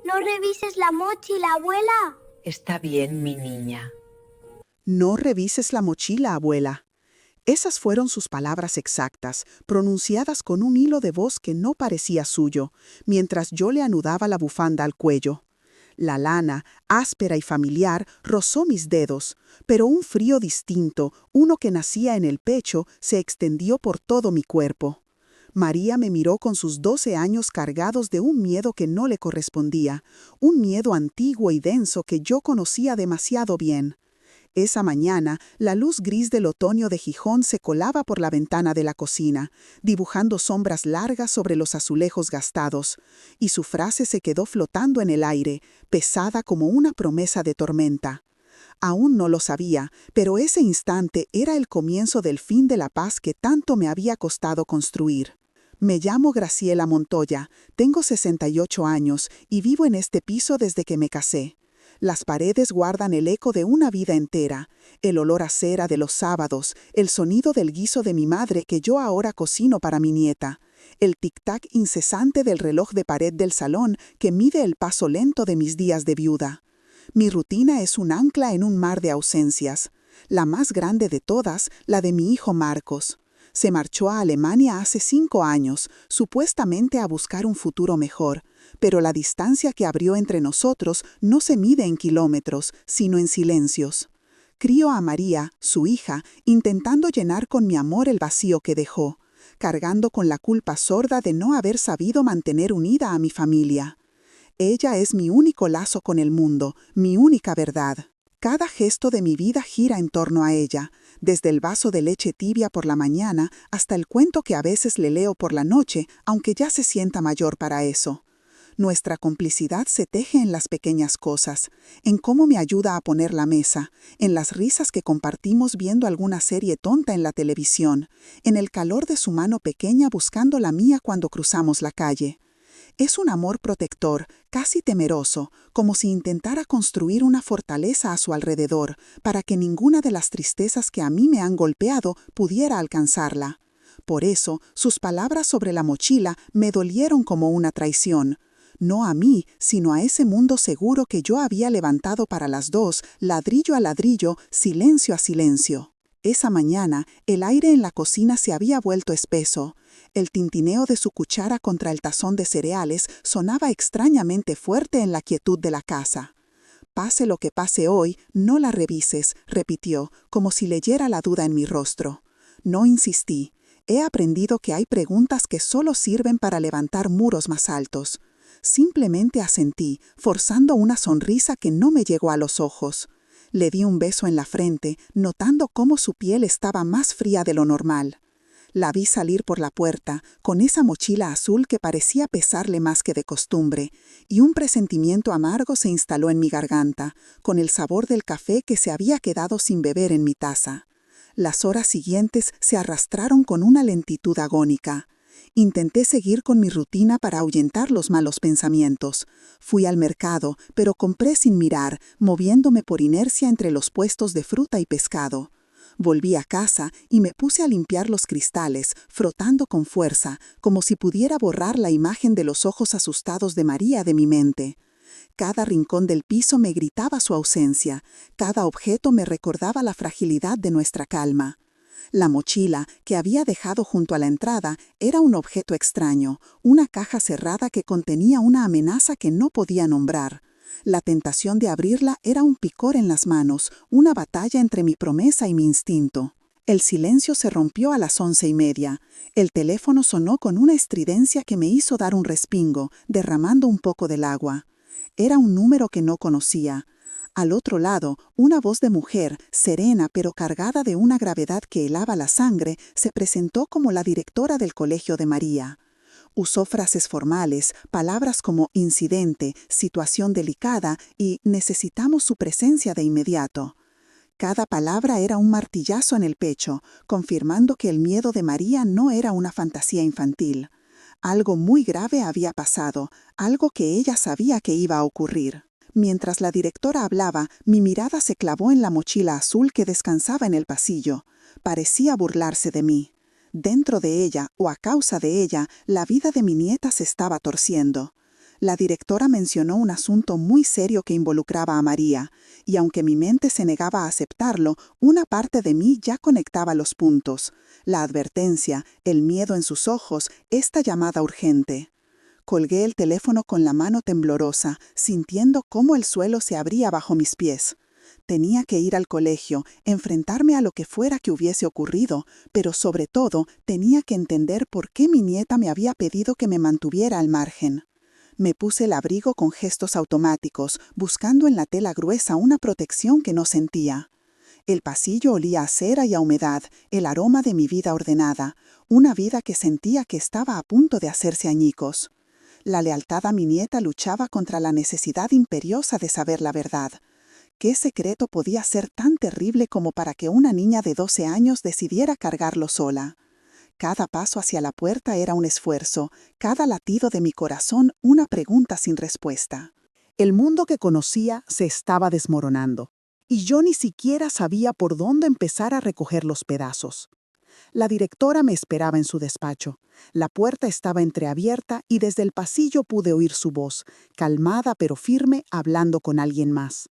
No revises la mochila, abuela. Está bien, mi niña. No revises la mochila, abuela. Esas fueron sus palabras exactas, pronunciadas con un hilo de voz que no parecía suyo, mientras yo le anudaba la bufanda al cuello. La lana, áspera y familiar, rozó mis dedos, pero un frío distinto, uno que nacía en el pecho, se extendió por todo mi cuerpo. María me miró con sus 12 años cargados de un miedo que no le correspondía, un miedo antiguo y denso que yo conocía demasiado bien. Esa mañana, la luz gris del otoño de Gijón se colaba por la ventana de la cocina, dibujando sombras largas sobre los azulejos gastados, y su frase se quedó flotando en el aire, pesada como una promesa de tormenta. Aún no lo sabía, pero ese instante era el comienzo del fin de la paz que tanto me había costado construir. Me llamo Graciela Montoya, tengo 68 años y vivo en este piso desde que me casé. Las paredes guardan el eco de una vida entera, el olor a cera de los sábados, el sonido del guiso de mi madre que yo ahora cocino para mi nieta, el tic-tac incesante del reloj de pared del salón que mide el paso lento de mis días de viuda. Mi rutina es un ancla en un mar de ausencias. La más grande de todas, la de mi hijo Marcos. Se marchó a Alemania hace 5 años, supuestamente a buscar un futuro mejor, pero la distancia que abrió entre nosotros no se mide en kilómetros, sino en silencios. Crío a María, su hija, intentando llenar con mi amor el vacío que dejó, cargando con la culpa sorda de no haber sabido mantener unida a mi familia. Ella es mi único lazo con el mundo, mi única verdad. Cada gesto de mi vida gira en torno a ella, desde el vaso de leche tibia por la mañana hasta el cuento que a veces le leo por la noche, aunque ya se sienta mayor para eso. Nuestra complicidad se teje en las pequeñas cosas, en cómo me ayuda a poner la mesa, en las risas que compartimos viendo alguna serie tonta en la televisión, en el calor de su mano pequeña buscando la mía cuando cruzamos la calle. Es un amor protector, casi temeroso, como si intentara construir una fortaleza a su alrededor, para que ninguna de las tristezas que a mí me han golpeado pudiera alcanzarla. Por eso, sus palabras sobre la mochila me dolieron como una traición. No a mí, sino a ese mundo seguro que yo había levantado para las dos, ladrillo a ladrillo, silencio a silencio. Esa mañana, el aire en la cocina se había vuelto espeso. El tintineo de su cuchara contra el tazón de cereales sonaba extrañamente fuerte en la quietud de la casa. «Pase lo que pase hoy, no la revises», repitió, como si leyera la duda en mi rostro. No insistí. He aprendido que hay preguntas que solo sirven para levantar muros más altos. Simplemente asentí, forzando una sonrisa que no me llegó a los ojos. Le di un beso en la frente, notando cómo su piel estaba más fría de lo normal. La vi salir por la puerta, con esa mochila azul que parecía pesarle más que de costumbre, y un presentimiento amargo se instaló en mi garganta, con el sabor del café que se había quedado sin beber en mi taza. Las horas siguientes se arrastraron con una lentitud agónica. Intenté seguir con mi rutina para ahuyentar los malos pensamientos. Fui al mercado, pero compré sin mirar, moviéndome por inercia entre los puestos de fruta y pescado. Volví a casa y me puse a limpiar los cristales, frotando con fuerza, como si pudiera borrar la imagen de los ojos asustados de María de mi mente. Cada rincón del piso me gritaba su ausencia, cada objeto me recordaba la fragilidad de nuestra calma. La mochila, que había dejado junto a la entrada, era un objeto extraño, una caja cerrada que contenía una amenaza que no podía nombrar. La tentación de abrirla era un picor en las manos, una batalla entre mi promesa y mi instinto. El silencio se rompió a las 11:30. El teléfono sonó con una estridencia que me hizo dar un respingo, derramando un poco del agua. Era un número que no conocía. Al otro lado, una voz de mujer, serena pero cargada de una gravedad que helaba la sangre, se presentó como la directora del colegio de María. Usó frases formales, palabras como incidente, situación delicada y necesitamos su presencia de inmediato. Cada palabra era un martillazo en el pecho, confirmando que el miedo de María no era una fantasía infantil. Algo muy grave había pasado, algo que ella sabía que iba a ocurrir. Mientras la directora hablaba, mi mirada se clavó en la mochila azul que descansaba en el pasillo. Parecía burlarse de mí. Dentro de ella, o a causa de ella, la vida de mi nieta se estaba torciendo. La directora mencionó un asunto muy serio que involucraba a María, y aunque mi mente se negaba a aceptarlo, una parte de mí ya conectaba los puntos. La advertencia, el miedo en sus ojos, esta llamada urgente. Colgué el teléfono con la mano temblorosa, sintiendo cómo el suelo se abría bajo mis pies. Tenía que ir al colegio, enfrentarme a lo que fuera que hubiese ocurrido, pero sobre todo tenía que entender por qué mi nieta me había pedido que me mantuviera al margen. Me puse el abrigo con gestos automáticos, buscando en la tela gruesa una protección que no sentía. El pasillo olía a cera y a humedad, el aroma de mi vida ordenada, una vida que sentía que estaba a punto de hacerse añicos. La lealtad a mi nieta luchaba contra la necesidad imperiosa de saber la verdad. ¿Qué secreto podía ser tan terrible como para que una niña de 12 años decidiera cargarlo sola? Cada paso hacia la puerta era un esfuerzo, cada latido de mi corazón una pregunta sin respuesta. El mundo que conocía se estaba desmoronando, y yo ni siquiera sabía por dónde empezar a recoger los pedazos. La directora me esperaba en su despacho. La puerta estaba entreabierta y desde el pasillo pude oír su voz, calmada pero firme, hablando con alguien más.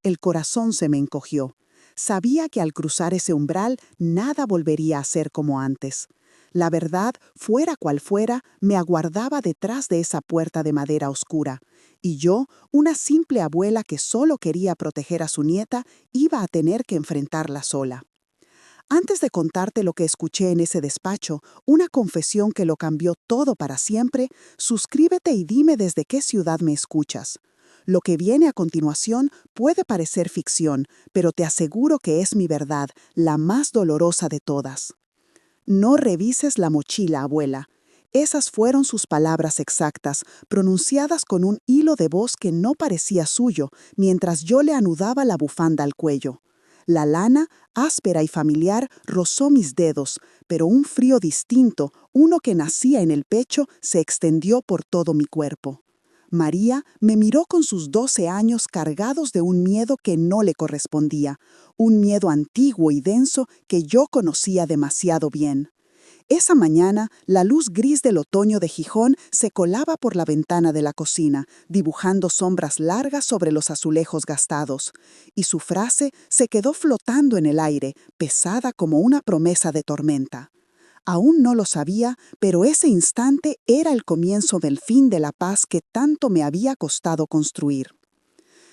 El corazón se me encogió. Sabía que al cruzar ese umbral nada volvería a ser como antes. La verdad, fuera cual fuera, me aguardaba detrás de esa puerta de madera oscura, y yo, una simple abuela que solo quería proteger a su nieta, iba a tener que enfrentarla sola. Antes de contarte lo que escuché en ese despacho, una confesión que lo cambió todo para siempre, suscríbete y dime desde qué ciudad me escuchas. Lo que viene a continuación puede parecer ficción, pero te aseguro que es mi verdad, la más dolorosa de todas. No revises la mochila, abuela. Esas fueron sus palabras exactas, pronunciadas con un hilo de voz que no parecía suyo, mientras yo le anudaba la bufanda al cuello. La lana, áspera y familiar, rozó mis dedos, pero un frío distinto, uno que nacía en el pecho, se extendió por todo mi cuerpo. María me miró con sus 12 años cargados de un miedo que no le correspondía, un miedo antiguo y denso que yo conocía demasiado bien. Esa mañana, la luz gris del otoño de Gijón se colaba por la ventana de la cocina, dibujando sombras largas sobre los azulejos gastados, y su frase se quedó flotando en el aire, pesada como una promesa de tormenta. Aún no lo sabía, pero ese instante era el comienzo del fin de la paz que tanto me había costado construir.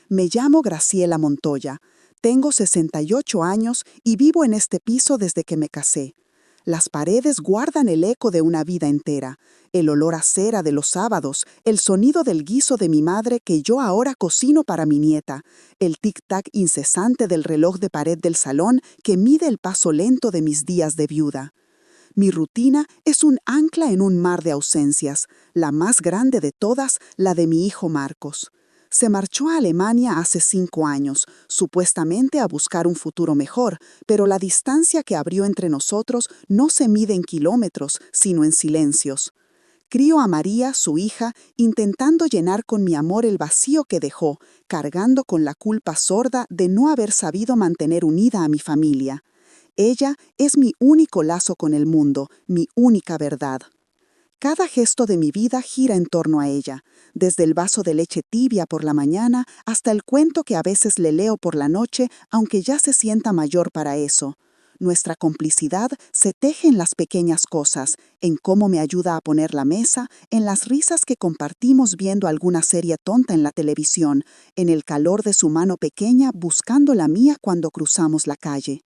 Me llamo Graciela Montoya, tengo 68 años y vivo en este piso desde que me casé. Las paredes guardan el eco de una vida entera, el olor a cera de los sábados, el sonido del guiso de mi madre que yo ahora cocino para mi nieta, el tic-tac incesante del reloj de pared del salón que mide el paso lento de mis días de viuda. Mi rutina es un ancla en un mar de ausencias, la más grande de todas, la de mi hijo Marcos. Se marchó a Alemania hace 5 años, supuestamente a buscar un futuro mejor, pero la distancia que abrió entre nosotros no se mide en kilómetros, sino en silencios. Crío a María, su hija, intentando llenar con mi amor el vacío que dejó, cargando con la culpa sorda de no haber sabido mantener unida a mi familia. Ella es mi único lazo con el mundo, mi única verdad. Cada gesto de mi vida gira en torno a ella, desde el vaso de leche tibia por la mañana hasta el cuento que a veces le leo por la noche, aunque ya se sienta mayor para eso. Nuestra complicidad se teje en las pequeñas cosas, en cómo me ayuda a poner la mesa, en las risas que compartimos viendo alguna serie tonta en la televisión, en el calor de su mano pequeña buscando la mía cuando cruzamos la calle.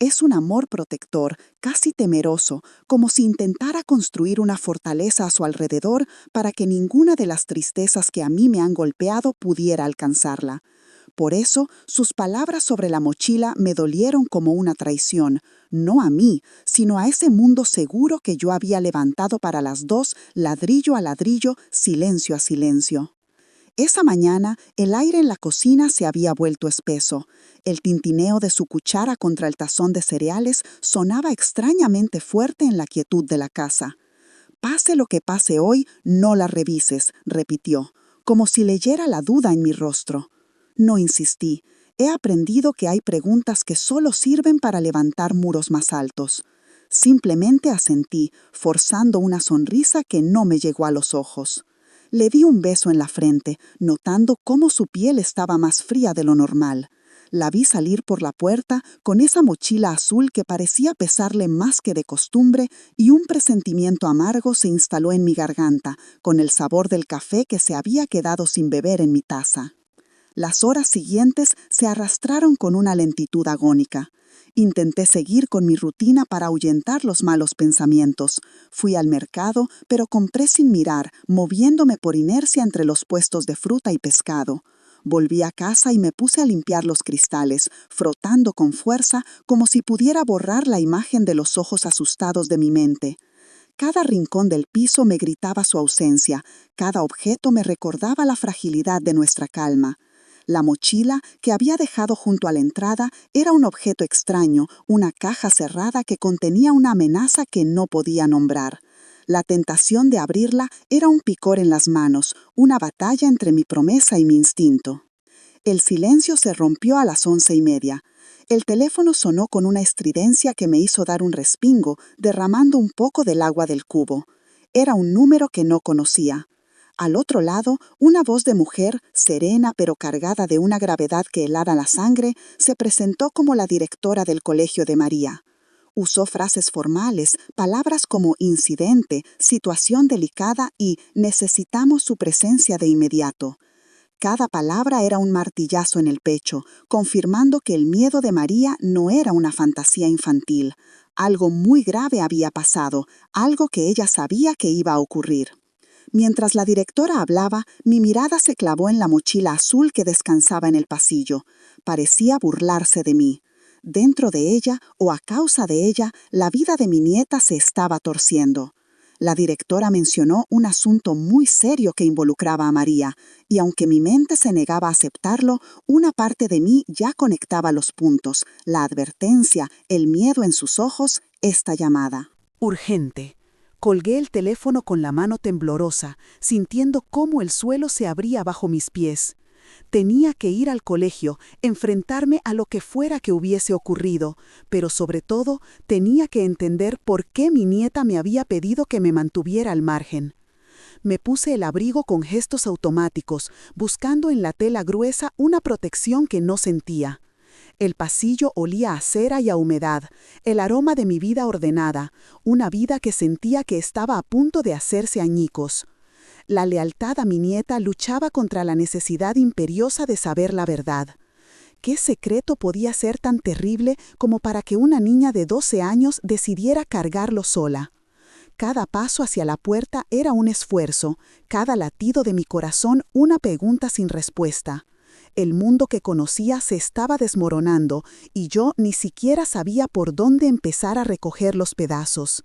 Es un amor protector, casi temeroso, como si intentara construir una fortaleza a su alrededor para que ninguna de las tristezas que a mí me han golpeado pudiera alcanzarla. Por eso, sus palabras sobre la mochila me dolieron como una traición, no a mí, sino a ese mundo seguro que yo había levantado para las dos, ladrillo a ladrillo, silencio a silencio. Esa mañana, el aire en la cocina se había vuelto espeso. El tintineo de su cuchara contra el tazón de cereales sonaba extrañamente fuerte en la quietud de la casa. «Pase lo que pase hoy, no la revises», repitió, como si leyera la duda en mi rostro. No insistí. He aprendido que hay preguntas que solo sirven para levantar muros más altos. Simplemente asentí, forzando una sonrisa que no me llegó a los ojos. Le di un beso en la frente, notando cómo su piel estaba más fría de lo normal. La vi salir por la puerta con esa mochila azul que parecía pesarle más que de costumbre, y un presentimiento amargo se instaló en mi garganta, con el sabor del café que se había quedado sin beber en mi taza. Las horas siguientes se arrastraron con una lentitud agónica. Intenté seguir con mi rutina para ahuyentar los malos pensamientos. Fui al mercado, pero compré sin mirar, moviéndome por inercia entre los puestos de fruta y pescado. Volví a casa y me puse a limpiar los cristales, frotando con fuerza como si pudiera borrar la imagen de los ojos asustados de mi mente. Cada rincón del piso me gritaba su ausencia, cada objeto me recordaba la fragilidad de nuestra calma. La mochila que había dejado junto a la entrada era un objeto extraño, una caja cerrada que contenía una amenaza que no podía nombrar. La tentación de abrirla era un picor en las manos, una batalla entre mi promesa y mi instinto. El silencio se rompió a las 11:30. El teléfono sonó con una estridencia que me hizo dar un respingo, derramando un poco del agua del cubo. Era un número que no conocía. Al otro lado, una voz de mujer, serena pero cargada de una gravedad que helara la sangre, se presentó como la directora del colegio de María. Usó frases formales, palabras como incidente, situación delicada y necesitamos su presencia de inmediato. Cada palabra era un martillazo en el pecho, confirmando que el miedo de María no era una fantasía infantil. Algo muy grave había pasado, algo que ella sabía que iba a ocurrir. Mientras la directora hablaba, mi mirada se clavó en la mochila azul que descansaba en el pasillo. Parecía burlarse de mí. Dentro de ella, o a causa de ella, la vida de mi nieta se estaba torciendo. La directora mencionó un asunto muy serio que involucraba a María, y aunque mi mente se negaba a aceptarlo, una parte de mí ya conectaba los puntos, la advertencia, el miedo en sus ojos, esta llamada. Urgente. Colgué el teléfono con la mano temblorosa, sintiendo cómo el suelo se abría bajo mis pies. Tenía que ir al colegio, enfrentarme a lo que fuera que hubiese ocurrido, pero sobre todo tenía que entender por qué mi nieta me había pedido que me mantuviera al margen. Me puse el abrigo con gestos automáticos, buscando en la tela gruesa una protección que no sentía. El pasillo olía a cera y a humedad, el aroma de mi vida ordenada, una vida que sentía que estaba a punto de hacerse añicos. La lealtad a mi nieta luchaba contra la necesidad imperiosa de saber la verdad. ¿Qué secreto podía ser tan terrible como para que una niña de 12 años decidiera cargarlo sola? Cada paso hacia la puerta era un esfuerzo, cada latido de mi corazón una pregunta sin respuesta. El mundo que conocía se estaba desmoronando y yo ni siquiera sabía por dónde empezar a recoger los pedazos.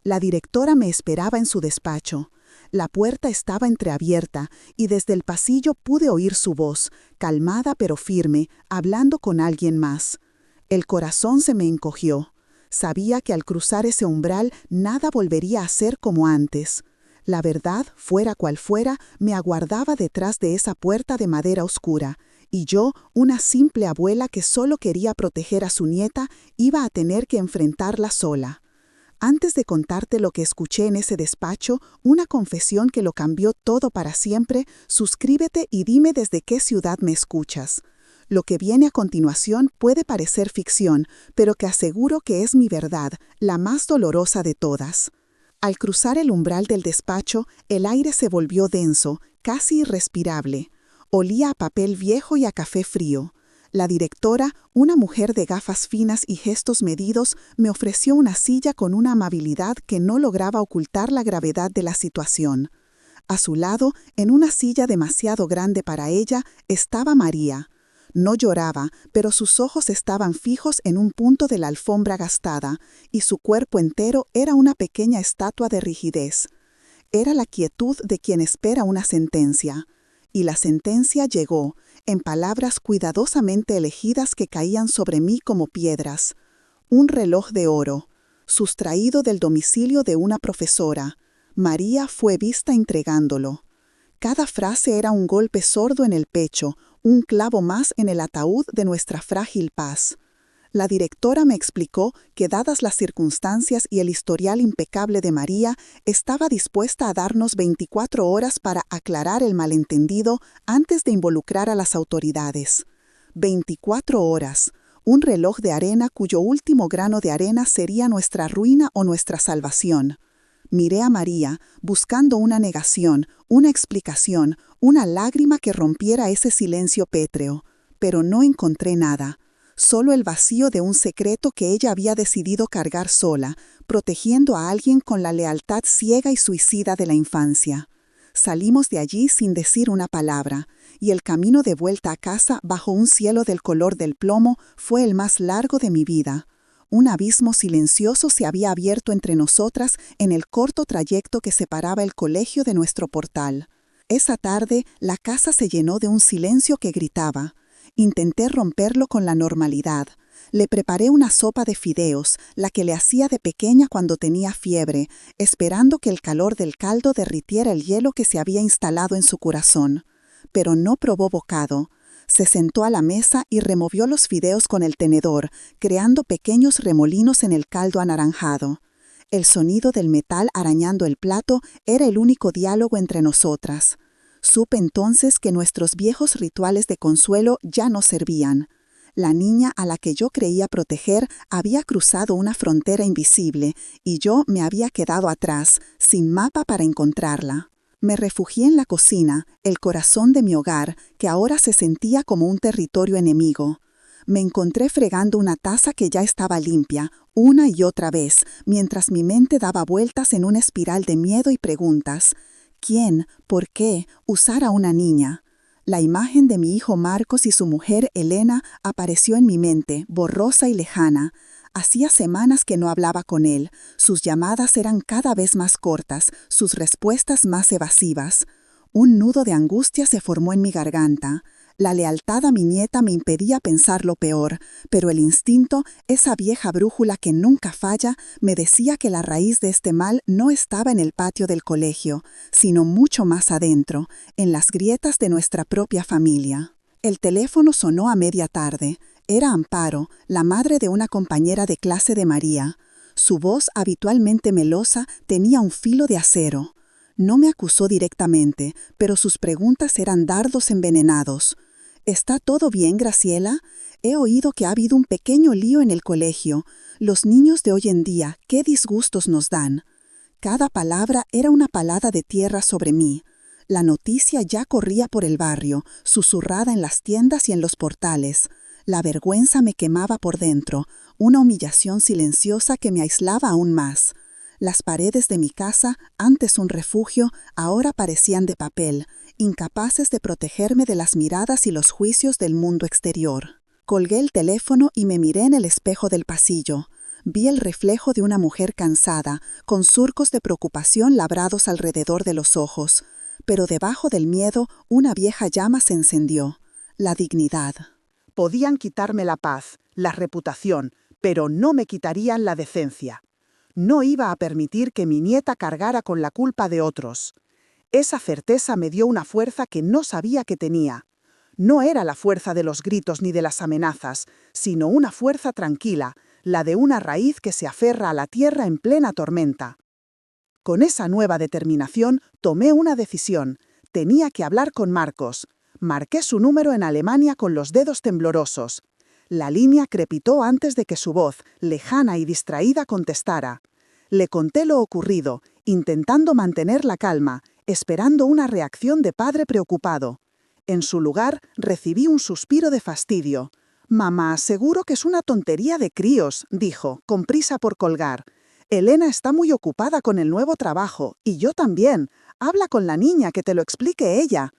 La directora me esperaba en su despacho. La puerta estaba entreabierta y desde el pasillo pude oír su voz, calmada pero firme, hablando con alguien más. El corazón se me encogió. Sabía que al cruzar ese umbral nada volvería a ser como antes. La verdad, fuera cual fuera, me aguardaba detrás de esa puerta de madera oscura, y yo, una simple abuela que solo quería proteger a su nieta, iba a tener que enfrentarla sola. Antes de contarte lo que escuché en ese despacho, una confesión que lo cambió todo para siempre, suscríbete y dime desde qué ciudad me escuchas. Lo que viene a continuación puede parecer ficción, pero que aseguro que es mi verdad, la más dolorosa de todas. Al cruzar el umbral del despacho, el aire se volvió denso, casi irrespirable. Olía a papel viejo y a café frío. La directora, una mujer de gafas finas y gestos medidos, me ofreció una silla con una amabilidad que no lograba ocultar la gravedad de la situación. A su lado, en una silla demasiado grande para ella, estaba María. No lloraba, pero sus ojos estaban fijos en un punto de la alfombra gastada, y su cuerpo entero era una pequeña estatua de rigidez. Era la quietud de quien espera una sentencia. Y la sentencia llegó, en palabras cuidadosamente elegidas que caían sobre mí como piedras. Un reloj de oro, sustraído del domicilio de una profesora. María fue vista entregándolo. Cada frase era un golpe sordo en el pecho, un clavo más en el ataúd de nuestra frágil paz. La directora me explicó que, dadas las circunstancias y el historial impecable de María, estaba dispuesta a darnos 24 horas para aclarar el malentendido antes de involucrar a las autoridades. 24 horas. Un reloj de arena cuyo último grano de arena sería nuestra ruina o nuestra salvación. Miré a María, buscando una negación, una explicación, una lágrima que rompiera ese silencio pétreo, pero no encontré nada. Solo el vacío de un secreto que ella había decidido cargar sola, protegiendo a alguien con la lealtad ciega y suicida de la infancia. Salimos de allí sin decir una palabra, y el camino de vuelta a casa bajo un cielo del color del plomo fue el más largo de mi vida. Un abismo silencioso se había abierto entre nosotras en el corto trayecto que separaba el colegio de nuestro portal. Esa tarde la casa se llenó de un silencio que gritaba. Intenté romperlo con la normalidad. Le preparé una sopa de fideos, la que le hacía de pequeña cuando tenía fiebre, esperando que el calor del caldo derritiera el hielo que se había instalado en su corazón. Pero no probó bocado. Se sentó a la mesa y removió los fideos con el tenedor, creando pequeños remolinos en el caldo anaranjado. El sonido del metal arañando el plato era el único diálogo entre nosotras. Supe entonces que nuestros viejos rituales de consuelo ya no servían. La niña a la que yo creía proteger había cruzado una frontera invisible y yo me había quedado atrás, sin mapa para encontrarla. Me refugié en la cocina, el corazón de mi hogar, que ahora se sentía como un territorio enemigo. Me encontré fregando una taza que ya estaba limpia, una y otra vez, mientras mi mente daba vueltas en una espiral de miedo y preguntas. ¿Quién, por qué, usar a una niña? La imagen de mi hijo Marcos y su mujer Elena apareció en mi mente, borrosa y lejana. Hacía semanas que no hablaba con él. Sus llamadas eran cada vez más cortas, sus respuestas más evasivas. Un nudo de angustia se formó en mi garganta. La lealtad a mi nieta me impedía pensar lo peor, pero el instinto, esa vieja brújula que nunca falla, me decía que la raíz de este mal no estaba en el patio del colegio, sino mucho más adentro, en las grietas de nuestra propia familia. El teléfono sonó a media tarde. Era Amparo, la madre de una compañera de clase de María. Su voz, habitualmente melosa, tenía un filo de acero. No me acusó directamente, pero sus preguntas eran dardos envenenados. ¿Está todo bien, Graciela? He oído que ha habido un pequeño lío en el colegio. Los niños de hoy en día, ¿qué disgustos nos dan? Cada palabra era una palada de tierra sobre mí. La noticia ya corría por el barrio, susurrada en las tiendas y en los portales. La vergüenza me quemaba por dentro, una humillación silenciosa que me aislaba aún más. Las paredes de mi casa, antes un refugio, ahora parecían de papel, incapaces de protegerme de las miradas y los juicios del mundo exterior. Colgué el teléfono y me miré en el espejo del pasillo. Vi el reflejo de una mujer cansada, con surcos de preocupación labrados alrededor de los ojos. Pero debajo del miedo, una vieja llama se encendió. La dignidad. Podían quitarme la paz, la reputación, pero no me quitarían la decencia. No iba a permitir que mi nieta cargara con la culpa de otros. Esa certeza me dio una fuerza que no sabía que tenía. No era la fuerza de los gritos ni de las amenazas, sino una fuerza tranquila, la de una raíz que se aferra a la tierra en plena tormenta. Con esa nueva determinación tomé una decisión. Tenía que hablar con Marcos. Marqué su número en Alemania con los dedos temblorosos. La línea crepitó antes de que su voz, lejana y distraída, contestara. Le conté lo ocurrido, intentando mantener la calma, esperando una reacción de padre preocupado. En su lugar, recibí un suspiro de fastidio. «Mamá, seguro que es una tontería de críos», dijo, con prisa por colgar. «Elena está muy ocupada con el nuevo trabajo, y yo también. Habla con la niña, que te lo explique ella».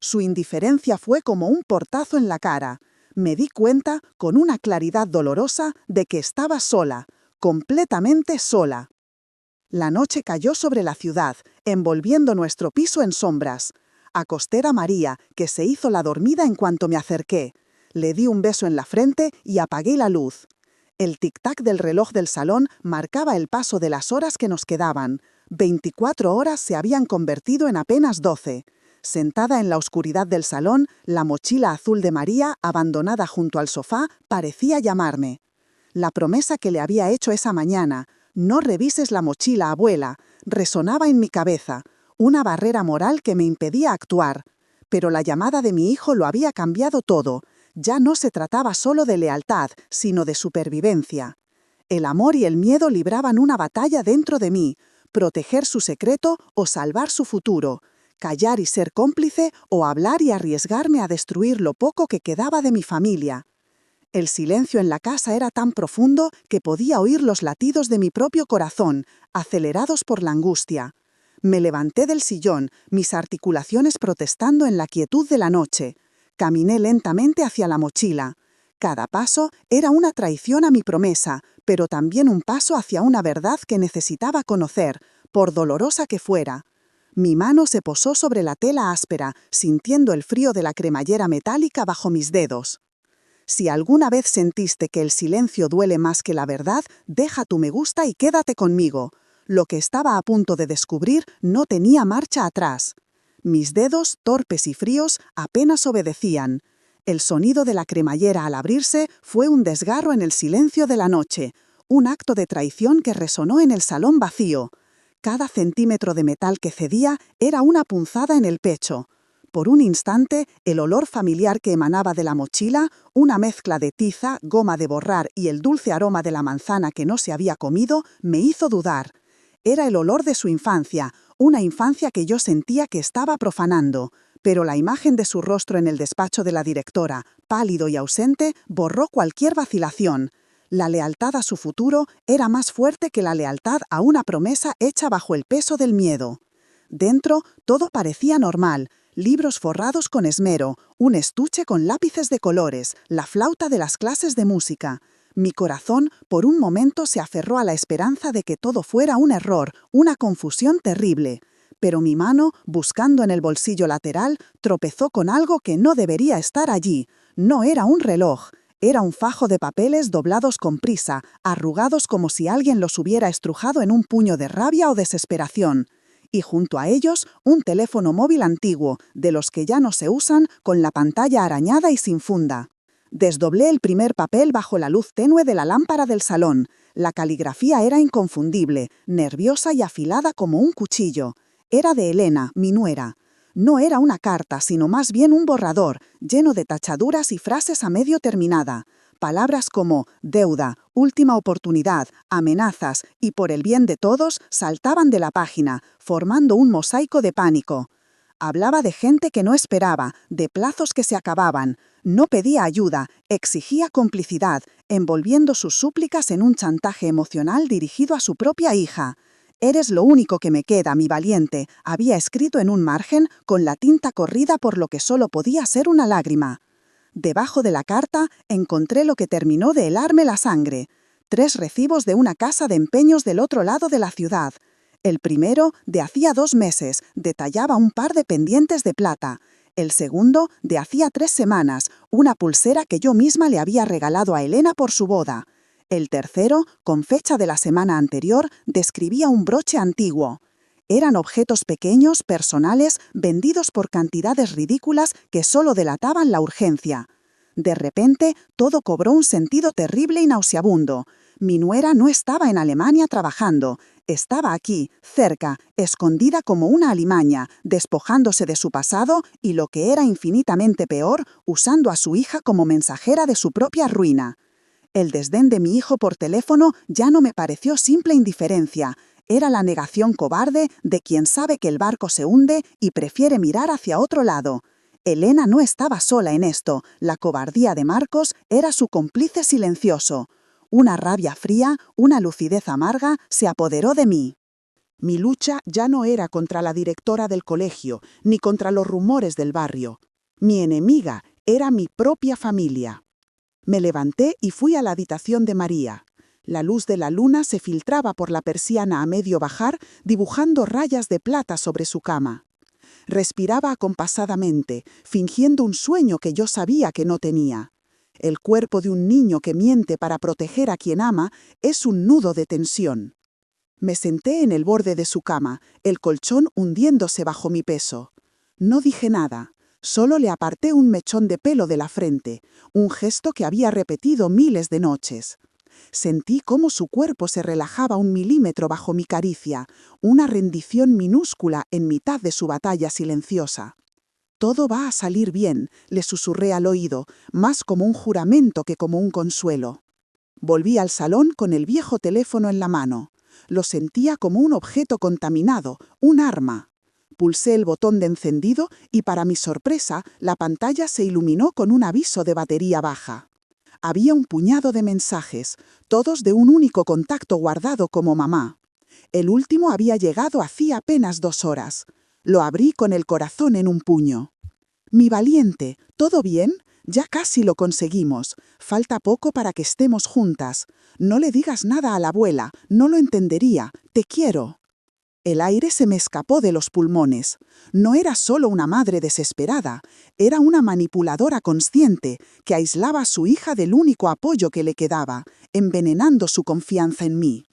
Su indiferencia fue como un portazo en la cara. Me di cuenta, con una claridad dolorosa, de que estaba sola, completamente sola. La noche cayó sobre la ciudad, envolviendo nuestro piso en sombras. Acosté a María, que se hizo la dormida en cuanto me acerqué. Le di un beso en la frente y apagué la luz. El tic-tac del reloj del salón marcaba el paso de las horas que nos quedaban. 24 horas se habían convertido en apenas 12. Sentada en la oscuridad del salón, la mochila azul de María, abandonada junto al sofá, parecía llamarme. La promesa que le había hecho esa mañana, no revises la mochila, abuela, resonaba en mi cabeza, una barrera moral que me impedía actuar. Pero la llamada de mi hijo lo había cambiado todo. Ya no se trataba solo de lealtad, sino de supervivencia. El amor y el miedo libraban una batalla dentro de mí, proteger su secreto o salvar su futuro, callar y ser cómplice o hablar y arriesgarme a destruir lo poco que quedaba de mi familia. El silencio en la casa era tan profundo que podía oír los latidos de mi propio corazón, acelerados por la angustia. Me levanté del sillón, mis articulaciones protestando en la quietud de la noche. Caminé lentamente hacia la mochila. Cada paso era una traición a mi promesa, pero también un paso hacia una verdad que necesitaba conocer, por dolorosa que fuera. Mi mano se posó sobre la tela áspera, sintiendo el frío de la cremallera metálica bajo mis dedos. Si alguna vez sentiste que el silencio duele más que la verdad, deja tu me gusta y quédate conmigo. Lo que estaba a punto de descubrir no tenía marcha atrás. Mis dedos, torpes y fríos, apenas obedecían. El sonido de la cremallera al abrirse fue un desgarro en el silencio de la noche, un acto de traición que resonó en el salón vacío. Cada centímetro de metal que cedía era una punzada en el pecho. Por un instante, el olor familiar que emanaba de la mochila, una mezcla de tiza, goma de borrar y el dulce aroma de la manzana que no se había comido, me hizo dudar. Era el olor de su infancia, una infancia que yo sentía que estaba profanando, pero la imagen de su rostro en el despacho de la directora, pálido y ausente, borró cualquier vacilación. La lealtad a su futuro era más fuerte que la lealtad a una promesa hecha bajo el peso del miedo. Dentro, todo parecía normal. Libros forrados con esmero, un estuche con lápices de colores, la flauta de las clases de música. Mi corazón, por un momento, se aferró a la esperanza de que todo fuera un error, una confusión terrible. Pero mi mano, buscando en el bolsillo lateral, tropezó con algo que no debería estar allí. No era un reloj. Era un fajo de papeles doblados con prisa, arrugados como si alguien los hubiera estrujado en un puño de rabia o desesperación. Y junto a ellos, un teléfono móvil antiguo, de los que ya no se usan, con la pantalla arañada y sin funda. Desdoblé el primer papel bajo la luz tenue de la lámpara del salón. La caligrafía era inconfundible, nerviosa y afilada como un cuchillo. Era de Elena, mi nuera. No era una carta, sino más bien un borrador, lleno de tachaduras y frases a medio terminada. Palabras como deuda, última oportunidad, amenazas y por el bien de todos saltaban de la página, formando un mosaico de pánico. Hablaba de gente que no esperaba, de plazos que se acababan. No pedía ayuda, exigía complicidad, envolviendo sus súplicas en un chantaje emocional dirigido a su propia hija. «Eres lo único que me queda, mi valiente», había escrito en un margen con la tinta corrida por lo que solo podía ser una lágrima. Debajo de la carta encontré lo que terminó de helarme la sangre. 3 recibos de una casa de empeños del otro lado de la ciudad. El primero, de hacía 2 meses, detallaba un par de pendientes de plata. El segundo, de hacía 3 semanas, una pulsera que yo misma le había regalado a Elena por su boda. El tercero, con fecha de la semana anterior, describía un broche antiguo. Eran objetos pequeños, personales, vendidos por cantidades ridículas que solo delataban la urgencia. De repente, todo cobró un sentido terrible y nauseabundo. Mi nuera no estaba en Alemania trabajando. Estaba aquí, cerca, escondida como una alimaña, despojándose de su pasado y, lo que era infinitamente peor, usando a su hija como mensajera de su propia ruina. El desdén de mi hijo por teléfono ya no me pareció simple indiferencia. Era la negación cobarde de quien sabe que el barco se hunde y prefiere mirar hacia otro lado. Elena no estaba sola en esto. La cobardía de Marcos era su cómplice silencioso. Una rabia fría, una lucidez amarga se apoderó de mí. Mi lucha ya no era contra la directora del colegio, ni contra los rumores del barrio. Mi enemiga era mi propia familia. Me levanté y fui a la habitación de María. La luz de la luna se filtraba por la persiana a medio bajar, dibujando rayas de plata sobre su cama. Respiraba acompasadamente, fingiendo un sueño que yo sabía que no tenía. El cuerpo de un niño que miente para proteger a quien ama es un nudo de tensión. Me senté en el borde de su cama, el colchón hundiéndose bajo mi peso. No dije nada. Solo le aparté un mechón de pelo de la frente, un gesto que había repetido miles de noches. Sentí cómo su cuerpo se relajaba 1 milímetro bajo mi caricia, una rendición minúscula en mitad de su batalla silenciosa. «Todo va a salir bien», le susurré al oído, más como un juramento que como un consuelo. Volví al salón con el viejo teléfono en la mano. Lo sentía como un objeto contaminado, un arma. Pulsé el botón de encendido y, para mi sorpresa, la pantalla se iluminó con un aviso de batería baja. Había un puñado de mensajes, todos de un único contacto guardado como mamá. El último había llegado hacía apenas 2 horas. Lo abrí con el corazón en un puño. «Mi valiente, ¿todo bien? Ya casi lo conseguimos. Falta poco para que estemos juntas. No le digas nada a la abuela, no lo entendería. Te quiero». El aire se me escapó de los pulmones. No era solo una madre desesperada, era una manipuladora consciente que aislaba a su hija del único apoyo que le quedaba, envenenando su confianza en mí.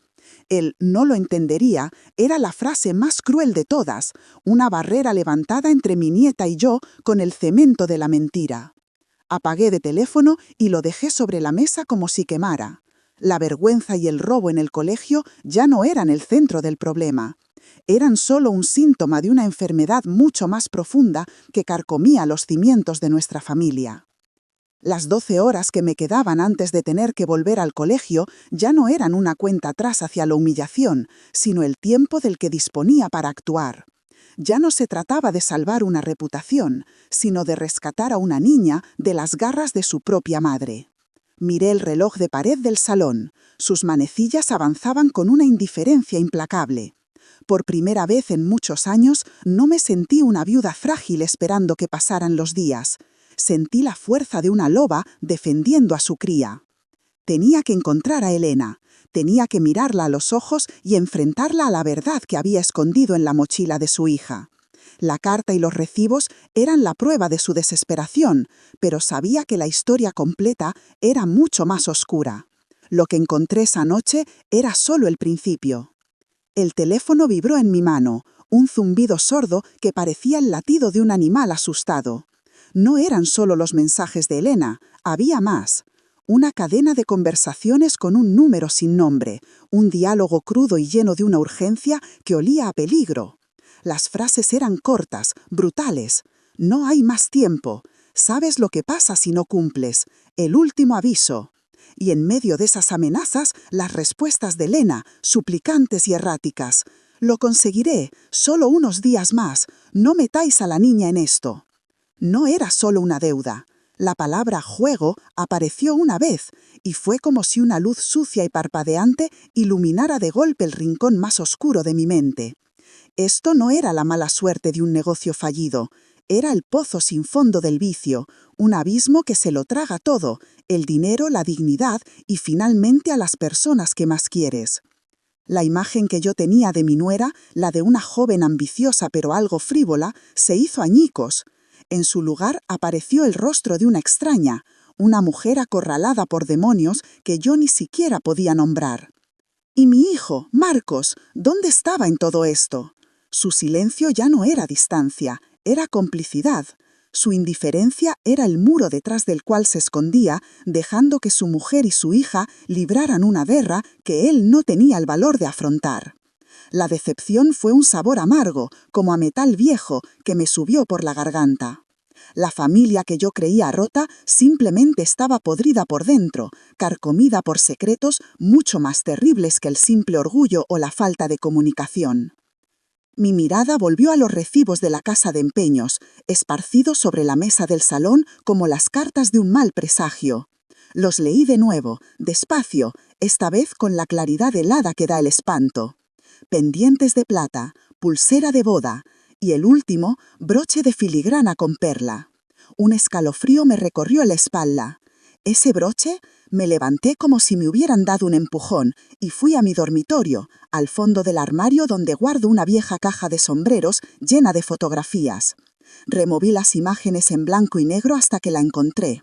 El «no lo entendería» era la frase más cruel de todas, una barrera levantada entre mi nieta y yo con el cemento de la mentira. Apagué de teléfono y lo dejé sobre la mesa como si quemara. La vergüenza y el robo en el colegio ya no eran el centro del problema. Eran solo un síntoma de una enfermedad mucho más profunda que carcomía los cimientos de nuestra familia. Las 12 horas que me quedaban antes de tener que volver al colegio ya no eran una cuenta atrás hacia la humillación, sino el tiempo del que disponía para actuar. Ya no se trataba de salvar una reputación, sino de rescatar a una niña de las garras de su propia madre. Miré el reloj de pared del salón. Sus manecillas avanzaban con una indiferencia implacable. Por primera vez en muchos años no me sentí una viuda frágil esperando que pasaran los días. Sentí la fuerza de una loba defendiendo a su cría. Tenía que encontrar a Elena. Tenía que mirarla a los ojos y enfrentarla a la verdad que había escondido en la mochila de su hija. La carta y los recibos eran la prueba de su desesperación, pero sabía que la historia completa era mucho más oscura. Lo que encontré esa noche era solo el principio. El teléfono vibró en mi mano, un zumbido sordo que parecía el latido de un animal asustado. No eran solo los mensajes de Elena, había más. Una cadena de conversaciones con un número sin nombre, un diálogo crudo y lleno de una urgencia que olía a peligro. Las frases eran cortas, brutales. «No hay más tiempo. ¿Sabes lo que pasa si no cumples? El último aviso». Y en medio de esas amenazas, las respuestas de Elena, suplicantes y erráticas. «Lo conseguiré, solo unos días más. No metáis a la niña en esto». No era solo una deuda. La palabra «juego» apareció una vez, y fue como si una luz sucia y parpadeante iluminara de golpe el rincón más oscuro de mi mente. Esto no era la mala suerte de un negocio fallido. Era el pozo sin fondo del vicio, un abismo que se lo traga todo, el dinero, la dignidad y finalmente a las personas que más quieres. La imagen que yo tenía de mi nuera, la de una joven ambiciosa pero algo frívola, se hizo añicos. En su lugar apareció el rostro de una extraña, una mujer acorralada por demonios que yo ni siquiera podía nombrar. ¿Y mi hijo, Marcos, dónde estaba en todo esto? Su silencio ya no era distancia, era complicidad. Su indiferencia era el muro detrás del cual se escondía, dejando que su mujer y su hija libraran una guerra que él no tenía el valor de afrontar. La decepción fue un sabor amargo, como a metal viejo, que me subió por la garganta. La familia que yo creía rota simplemente estaba podrida por dentro, carcomida por secretos mucho más terribles que el simple orgullo o la falta de comunicación. Mi mirada volvió a los recibos de la casa de empeños, esparcidos sobre la mesa del salón como las cartas de un mal presagio. Los leí de nuevo, despacio, esta vez con la claridad helada que da el espanto. Pendientes de plata, pulsera de boda, y el último, broche de filigrana con perla. Un escalofrío me recorrió la espalda. Ese broche, me levanté como si me hubieran dado un empujón y fui a mi dormitorio, al fondo del armario donde guardo una vieja caja de sombreros llena de fotografías. Removí las imágenes en blanco y negro hasta que la encontré.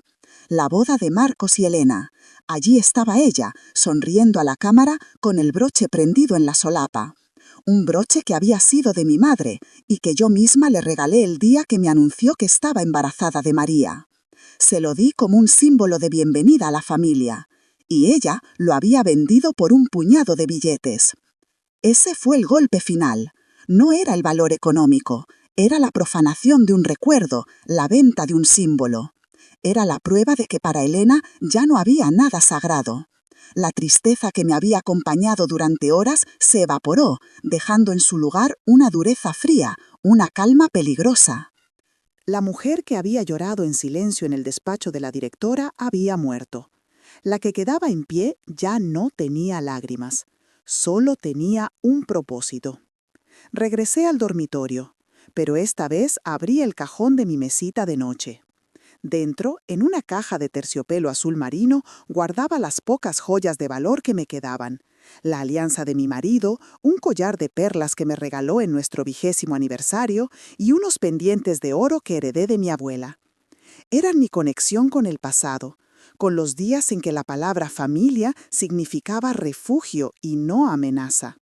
La boda de Marcos y Elena. Allí estaba ella, sonriendo a la cámara con el broche prendido en la solapa. Un broche que había sido de mi madre y que yo misma le regalé el día que me anunció que estaba embarazada de María. Se lo di como un símbolo de bienvenida a la familia. y ella lo había vendido por un puñado de billetes. Ese fue el golpe final. No era el valor económico, era la profanación de un recuerdo, la venta de un símbolo. Era la prueba de que para Elena ya no había nada sagrado. La tristeza que me había acompañado durante horas se evaporó, dejando en su lugar una dureza fría, una calma peligrosa. La mujer que había llorado en silencio en el despacho de la directora había muerto. La que quedaba en pie ya no tenía lágrimas, solo tenía un propósito. Regresé al dormitorio, pero esta vez abrí el cajón de mi mesita de noche. Dentro, en una caja de terciopelo azul marino, guardaba las pocas joyas de valor que me quedaban. La alianza de mi marido, un collar de perlas que me regaló en nuestro 20º aniversario y unos pendientes de oro que heredé de mi abuela. Eran mi conexión con el pasado, con los días en que la palabra familia significaba refugio y no amenaza.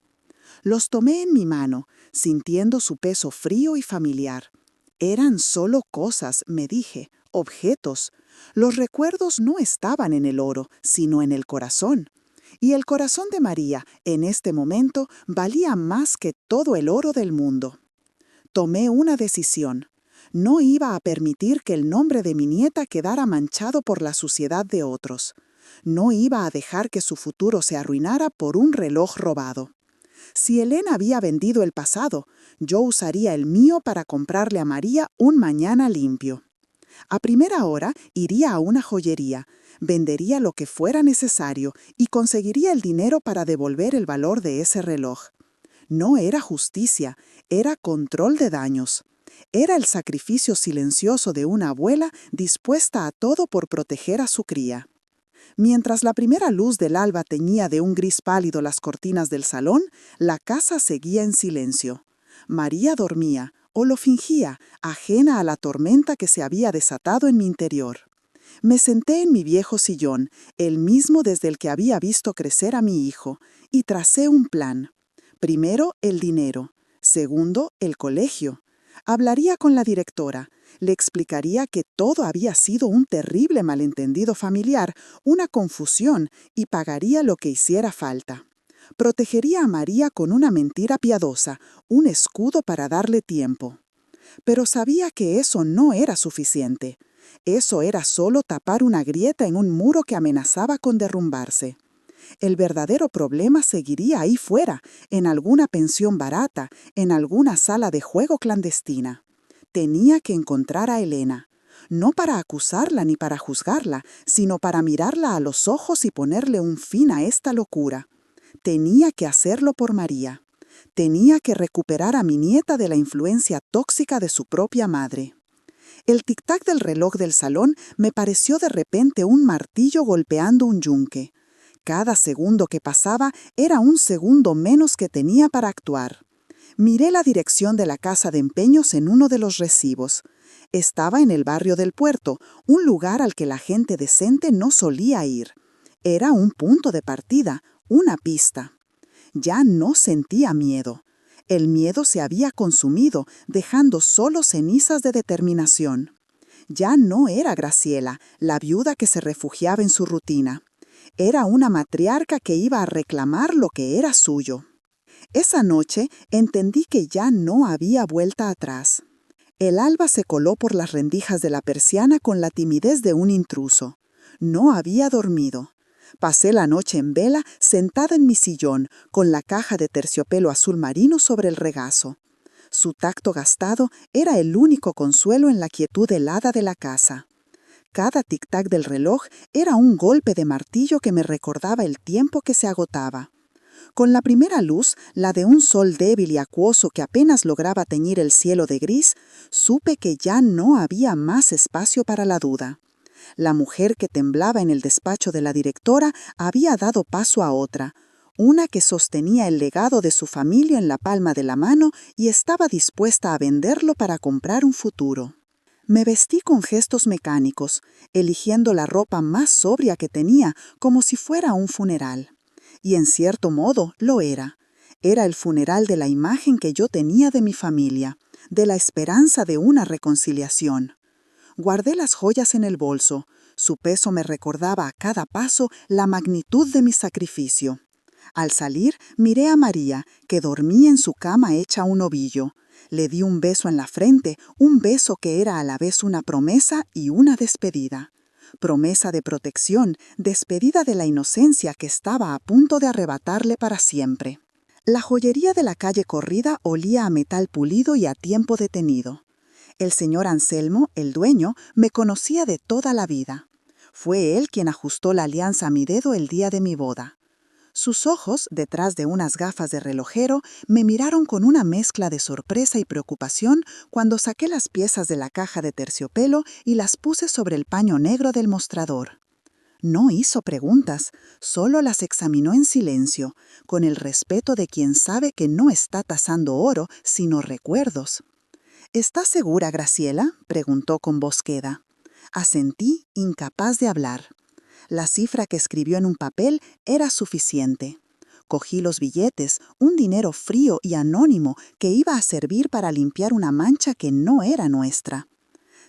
Los tomé en mi mano, sintiendo su peso frío y familiar. Eran solo cosas, me dije, objetos. Los recuerdos no estaban en el oro, sino en el corazón. Y el corazón de María, en este momento, valía más que todo el oro del mundo. Tomé una decisión. No iba a permitir que el nombre de mi nieta quedara manchado por la suciedad de otros. No iba a dejar que su futuro se arruinara por un reloj robado. Si Elena había vendido el pasado, yo usaría el mío para comprarle a María un mañana limpio. A primera hora iría a una joyería, vendería lo que fuera necesario y conseguiría el dinero para devolver el valor de ese reloj. No era justicia, era control de daños. Era el sacrificio silencioso de una abuela dispuesta a todo por proteger a su cría. Mientras la primera luz del alba teñía de un gris pálido las cortinas del salón, la casa seguía en silencio. María dormía, o lo fingía, ajena a la tormenta que se había desatado en mi interior. Me senté en mi viejo sillón, el mismo desde el que había visto crecer a mi hijo, y tracé un plan. Primero, el dinero. Segundo, el colegio. Hablaría con la directora. Le explicaría que todo había sido un terrible malentendido familiar, una confusión, y pagaría lo que hiciera falta. Protegería a María con una mentira piadosa, un escudo para darle tiempo. Pero sabía que eso no era suficiente. Eso era solo tapar una grieta en un muro que amenazaba con derrumbarse. El verdadero problema seguiría ahí fuera, en alguna pensión barata, en alguna sala de juego clandestina. Tenía que encontrar a Elena, no para acusarla ni para juzgarla, sino para mirarla a los ojos y ponerle un fin a esta locura. Tenía que hacerlo por María. Tenía que recuperar a mi nieta de la influencia tóxica de su propia madre. El tic-tac del reloj del salón me pareció de repente un martillo golpeando un yunque. Cada segundo que pasaba era un segundo menos que tenía para actuar. Miré la dirección de la casa de empeños en uno de los recibos. Estaba en el barrio del Puerto, un lugar al que la gente decente no solía ir. Era un punto de partida, una pista. Ya no sentía miedo. El miedo se había consumido, dejando solo cenizas de determinación. Ya no era Graciela, la viuda que se refugiaba en su rutina. Era una matriarca que iba a reclamar lo que era suyo. Esa noche entendí que ya no había vuelta atrás. El alba se coló por las rendijas de la persiana con la timidez de un intruso. No había dormido. Pasé la noche en vela, sentada en mi sillón, con la caja de terciopelo azul marino sobre el regazo. Su tacto gastado era el único consuelo en la quietud helada de la casa. Cada tic-tac del reloj era un golpe de martillo que me recordaba el tiempo que se agotaba. Con la primera luz, la de un sol débil y acuoso que apenas lograba teñir el cielo de gris, supe que ya no había más espacio para la duda. La mujer que temblaba en el despacho de la directora había dado paso a otra, una que sostenía el legado de su familia en la palma de la mano y estaba dispuesta a venderlo para comprar un futuro. Me vestí con gestos mecánicos, eligiendo la ropa más sobria que tenía, como si fuera un funeral. Y en cierto modo lo era. Era el funeral de la imagen que yo tenía de mi familia, de la esperanza de una reconciliación. Guardé las joyas en el bolso. Su peso me recordaba a cada paso la magnitud de mi sacrificio. Al salir, miré a María, que dormía en su cama hecha un ovillo. Le di un beso en la frente, un beso que era a la vez una promesa y una despedida. Promesa de protección, despedida de la inocencia que estaba a punto de arrebatarle para siempre. La joyería de la calle Corrida olía a metal pulido y a tiempo detenido. El señor Anselmo, el dueño, me conocía de toda la vida. Fue él quien ajustó la alianza a mi dedo el día de mi boda. Sus ojos, detrás de unas gafas de relojero, me miraron con una mezcla de sorpresa y preocupación cuando saqué las piezas de la caja de terciopelo y las puse sobre el paño negro del mostrador. No hizo preguntas, solo las examinó en silencio, con el respeto de quien sabe que no está tasando oro, sino recuerdos. ¿Estás segura, Graciela?, preguntó con voz queda. Asentí, incapaz de hablar. La cifra que escribió en un papel era suficiente. Cogí los billetes, un dinero frío y anónimo que iba a servir para limpiar una mancha que no era nuestra.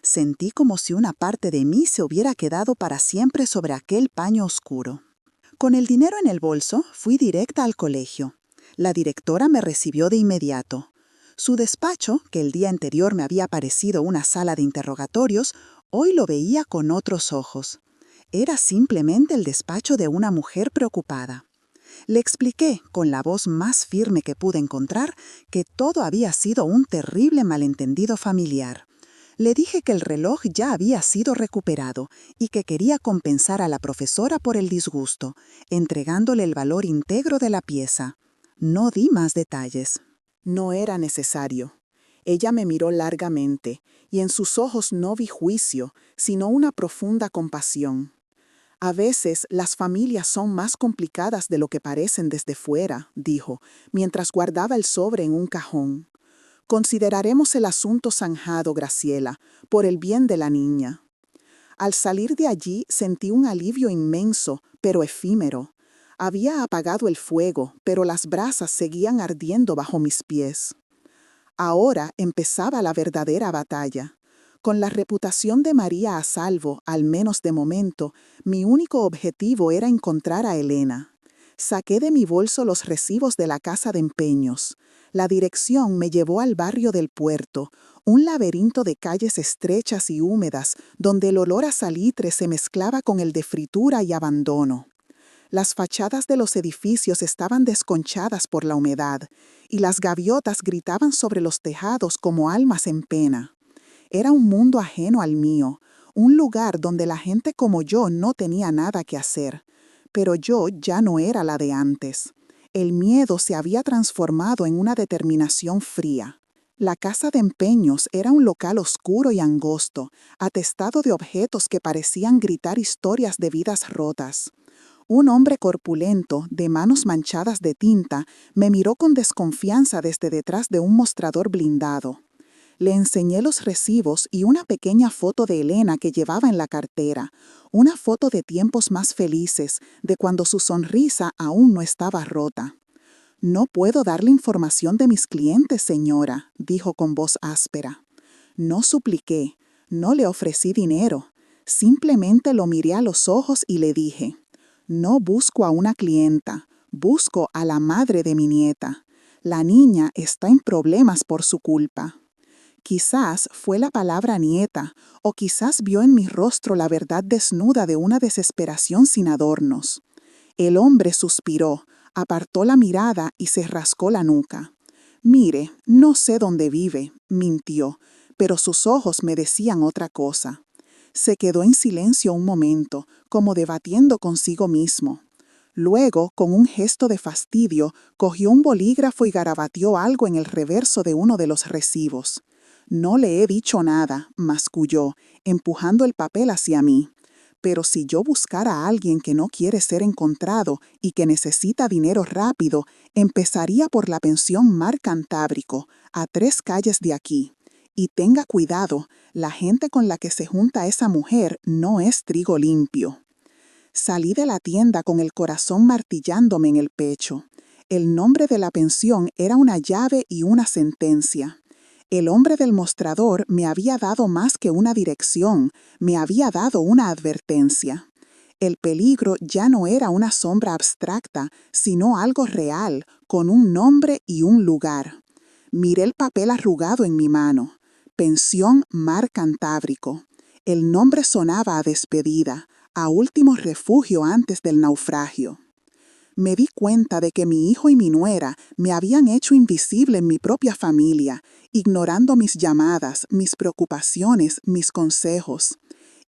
Sentí como si una parte de mí se hubiera quedado para siempre sobre aquel paño oscuro. Con el dinero en el bolso, fui directa al colegio. La directora me recibió de inmediato. Su despacho, que el día anterior me había parecido una sala de interrogatorios, hoy lo veía con otros ojos. Era simplemente el despacho de una mujer preocupada. Le expliqué, con la voz más firme que pude encontrar, que todo había sido un terrible malentendido familiar. Le dije que el reloj ya había sido recuperado y que quería compensar a la profesora por el disgusto, entregándole el valor íntegro de la pieza. No di más detalles. No era necesario. Ella me miró largamente, y en sus ojos no vi juicio, sino una profunda compasión. A veces las familias son más complicadas de lo que parecen desde fuera, dijo, mientras guardaba el sobre en un cajón. Consideraremos el asunto zanjado, Graciela, por el bien de la niña. Al salir de allí sentí un alivio inmenso, pero efímero. Había apagado el fuego, pero las brasas seguían ardiendo bajo mis pies. Ahora empezaba la verdadera batalla. Con la reputación de María a salvo, al menos de momento, mi único objetivo era encontrar a Elena. Saqué de mi bolso los recibos de la casa de empeños. La dirección me llevó al barrio del Puerto, un laberinto de calles estrechas y húmedas, donde el olor a salitre se mezclaba con el de fritura y abandono. Las fachadas de los edificios estaban desconchadas por la humedad, y las gaviotas gritaban sobre los tejados como almas en pena. Era un mundo ajeno al mío, un lugar donde la gente como yo no tenía nada que hacer. Pero yo ya no era la de antes. El miedo se había transformado en una determinación fría. La casa de empeños era un local oscuro y angosto, atestado de objetos que parecían gritar historias de vidas rotas. Un hombre corpulento, de manos manchadas de tinta, me miró con desconfianza desde detrás de un mostrador blindado. Le enseñé los recibos y una pequeña foto de Elena que llevaba en la cartera, una foto de tiempos más felices, de cuando su sonrisa aún no estaba rota. «No puedo darle información de mis clientes, señora», dijo con voz áspera. No supliqué, no le ofrecí dinero, simplemente lo miré a los ojos y le dije, «No busco a una clienta, busco a la madre de mi nieta. La niña está en problemas por su culpa». Quizás fue la palabra nieta, o quizás vio en mi rostro la verdad desnuda de una desesperación sin adornos. El hombre suspiró, apartó la mirada y se rascó la nuca. «Mire, no sé dónde vive», mintió, pero sus ojos me decían otra cosa. Se quedó en silencio un momento, como debatiendo consigo mismo. Luego, con un gesto de fastidio, cogió un bolígrafo y garabateó algo en el reverso de uno de los recibos. «No le he dicho nada», masculló, empujando el papel hacia mí. «Pero si yo buscara a alguien que no quiere ser encontrado y que necesita dinero rápido, empezaría por la pensión Mar Cantábrico, a 3 calles de aquí. Y tenga cuidado, la gente con la que se junta esa mujer no es trigo limpio». Salí de la tienda con el corazón martillándome en el pecho. El nombre de la pensión era una llave y una sentencia. El hombre del mostrador me había dado más que una dirección, me había dado una advertencia. El peligro ya no era una sombra abstracta, sino algo real, con un nombre y un lugar. Miré el papel arrugado en mi mano. Pensión Mar Cantábrico. El nombre sonaba a despedida, a último refugio antes del naufragio. Me di cuenta de que mi hijo y mi nuera me habían hecho invisible en mi propia familia, ignorando mis llamadas, mis preocupaciones, mis consejos.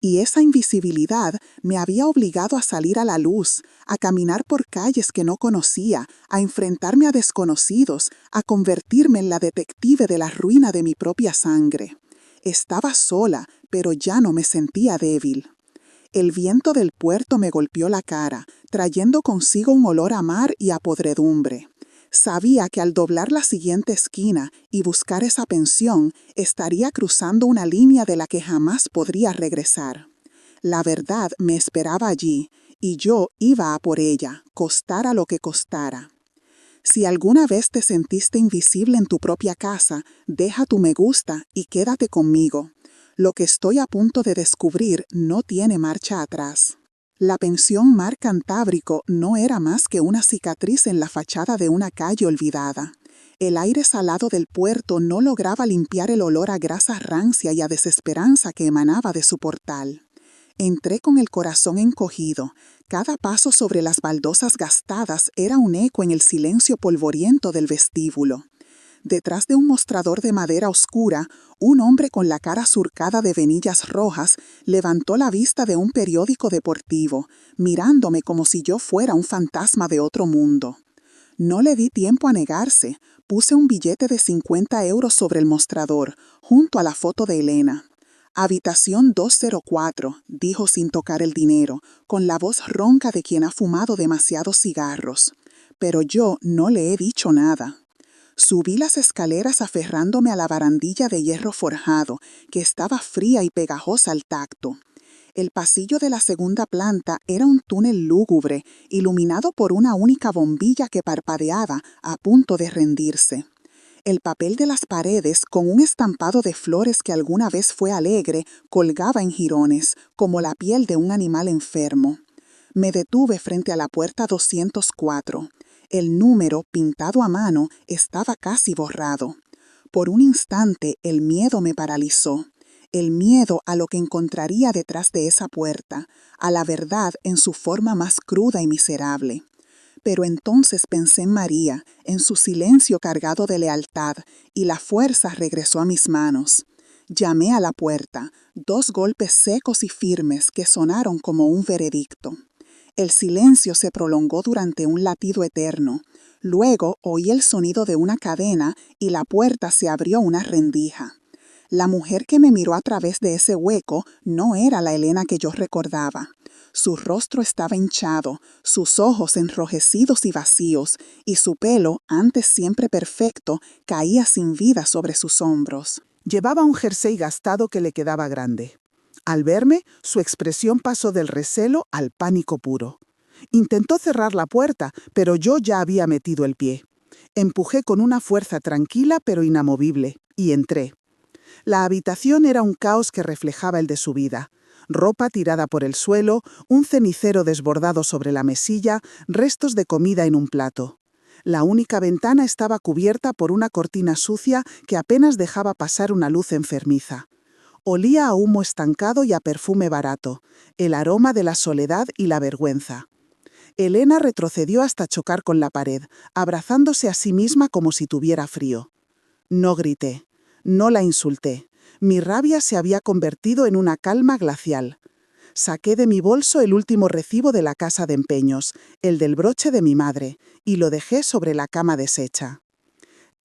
Y esa invisibilidad me había obligado a salir a la luz, a caminar por calles que no conocía, a enfrentarme a desconocidos, a convertirme en la detective de la ruina de mi propia sangre. Estaba sola, pero ya no me sentía débil. El viento del puerto me golpeó la cara, trayendo consigo un olor a mar y a podredumbre. Sabía que al doblar la siguiente esquina y buscar esa pensión, estaría cruzando una línea de la que jamás podría regresar. La verdad me esperaba allí, y yo iba a por ella, costara lo que costara. Si alguna vez te sentiste invisible en tu propia casa, deja tu me gusta y quédate conmigo. Lo que estoy a punto de descubrir no tiene marcha atrás. La pensión Mar Cantábrico no era más que una cicatriz en la fachada de una calle olvidada. El aire salado del puerto no lograba limpiar el olor a grasa rancia y a desesperanza que emanaba de su portal. Entré con el corazón encogido. Cada paso sobre las baldosas gastadas era un eco en el silencio polvoriento del vestíbulo. Detrás de un mostrador de madera oscura, un hombre con la cara surcada de venillas rojas levantó la vista de un periódico deportivo, mirándome como si yo fuera un fantasma de otro mundo. No le di tiempo a negarse. Puse un billete de 50 euros sobre el mostrador, junto a la foto de Elena. «Habitación 204», dijo sin tocar el dinero, con la voz ronca de quien ha fumado demasiados cigarros. Pero yo no le he dicho nada. Subí las escaleras aferrándome a la barandilla de hierro forjado, que estaba fría y pegajosa al tacto. El pasillo de la segunda planta era un túnel lúgubre, iluminado por una única bombilla que parpadeaba a punto de rendirse. El papel de las paredes, con un estampado de flores que alguna vez fue alegre, colgaba en jirones, como la piel de un animal enfermo. Me detuve frente a la puerta 204. El número, pintado a mano, estaba casi borrado. Por un instante el miedo me paralizó. El miedo a lo que encontraría detrás de esa puerta, a la verdad en su forma más cruda y miserable. Pero entonces pensé en María, en su silencio cargado de lealtad, y la fuerza regresó a mis manos. Llamé a la puerta, 2 golpes secos y firmes que sonaron como un veredicto. El silencio se prolongó durante un latido eterno. Luego oí el sonido de una cadena y la puerta se abrió una rendija. La mujer que me miró a través de ese hueco no era la Elena que yo recordaba. Su rostro estaba hinchado, sus ojos enrojecidos y vacíos, y su pelo, antes siempre perfecto, caía sin vida sobre sus hombros. Llevaba un jersey gastado que le quedaba grande. Al verme, su expresión pasó del recelo al pánico puro. Intentó cerrar la puerta, pero yo ya había metido el pie. Empujé con una fuerza tranquila pero inamovible, y entré. La habitación era un caos que reflejaba el de su vida. Ropa tirada por el suelo, un cenicero desbordado sobre la mesilla, restos de comida en un plato. La única ventana estaba cubierta por una cortina sucia que apenas dejaba pasar una luz enfermiza. Olía a humo estancado y a perfume barato, el aroma de la soledad y la vergüenza. Elena retrocedió hasta chocar con la pared, abrazándose a sí misma como si tuviera frío. No grité, no la insulté. Mi rabia se había convertido en una calma glacial. Saqué de mi bolso el último recibo de la casa de empeños, el del broche de mi madre, y lo dejé sobre la cama deshecha.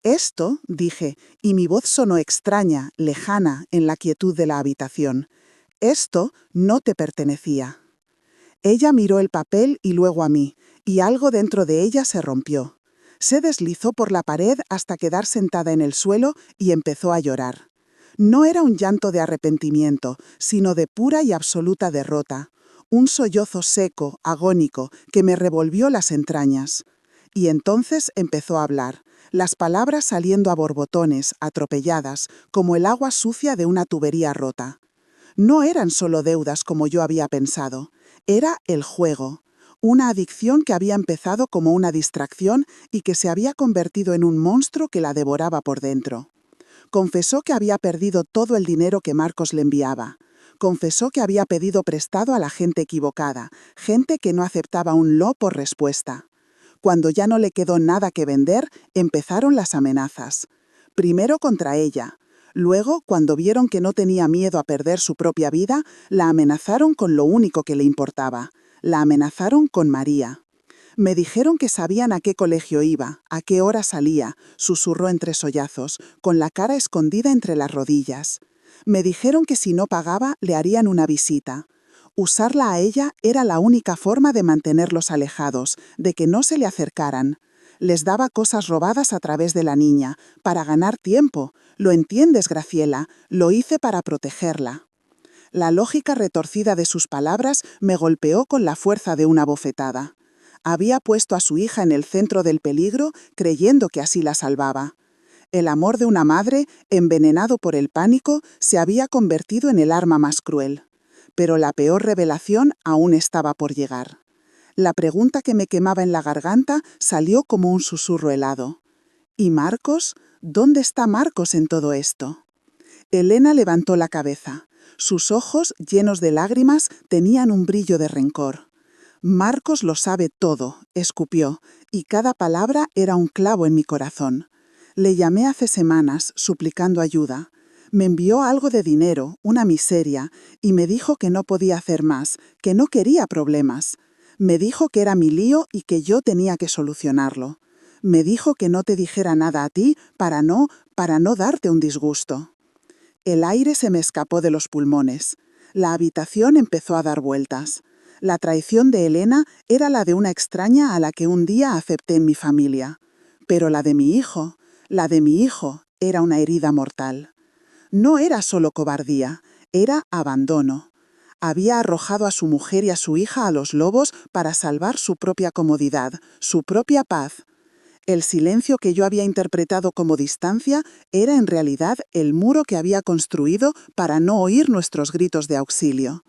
«Esto», dije, y mi voz sonó extraña, lejana, en la quietud de la habitación. «Esto no te pertenecía». Ella miró el papel y luego a mí, y algo dentro de ella se rompió. Se deslizó por la pared hasta quedar sentada en el suelo y empezó a llorar. No era un llanto de arrepentimiento, sino de pura y absoluta derrota. Un sollozo seco, agónico, que me revolvió las entrañas. Y entonces empezó a hablar. las palabras saliendo a borbotones, atropelladas, como el agua sucia de una tubería rota. No eran solo deudas como yo había pensado, era el juego, una adicción que había empezado como una distracción y que se había convertido en un monstruo que la devoraba por dentro. Confesó que había perdido todo el dinero que Marcos le enviaba. Confesó que había pedido prestado a la gente equivocada, gente que no aceptaba un no por respuesta. Cuando ya no le quedó nada que vender, empezaron las amenazas. Primero contra ella. Luego, cuando vieron que no tenía miedo a perder su propia vida, la amenazaron con lo único que le importaba. La amenazaron con María. Me dijeron que sabían a qué colegio iba, a qué hora salía, susurró entre sollazos, con la cara escondida entre las rodillas. Me dijeron que si no pagaba, le harían una visita. Usarla a ella era la única forma de mantenerlos alejados, de que no se le acercaran. Les daba cosas robadas a través de la niña, para ganar tiempo. ¿Lo entiendes, Graciela? Lo hice para protegerla. La lógica retorcida de sus palabras me golpeó con la fuerza de una bofetada. Había puesto a su hija en el centro del peligro, creyendo que así la salvaba. El amor de una madre, envenenado por el pánico, se había convertido en el arma más cruel. Pero la peor revelación aún estaba por llegar. La pregunta que me quemaba en la garganta salió como un susurro helado. ¿Y Marcos? ¿Dónde está Marcos en todo esto? Elena levantó la cabeza. Sus ojos, llenos de lágrimas, tenían un brillo de rencor. Marcos lo sabe todo, escupió, y cada palabra era un clavo en mi corazón. Le llamé hace semanas, suplicando ayuda. Me envió algo de dinero, una miseria, y me dijo que no podía hacer más, que no quería problemas. Me dijo que era mi lío y que yo tenía que solucionarlo. Me dijo que no te dijera nada a ti para no darte un disgusto. El aire se me escapó de los pulmones. La habitación empezó a dar vueltas. La traición de Elena era la de una extraña a la que un día acepté en mi familia. Pero la de mi hijo era una herida mortal. No era solo cobardía, era abandono. Había arrojado a su mujer y a su hija a los lobos para salvar su propia comodidad, su propia paz. El silencio que yo había interpretado como distancia era en realidad el muro que había construido para no oír nuestros gritos de auxilio.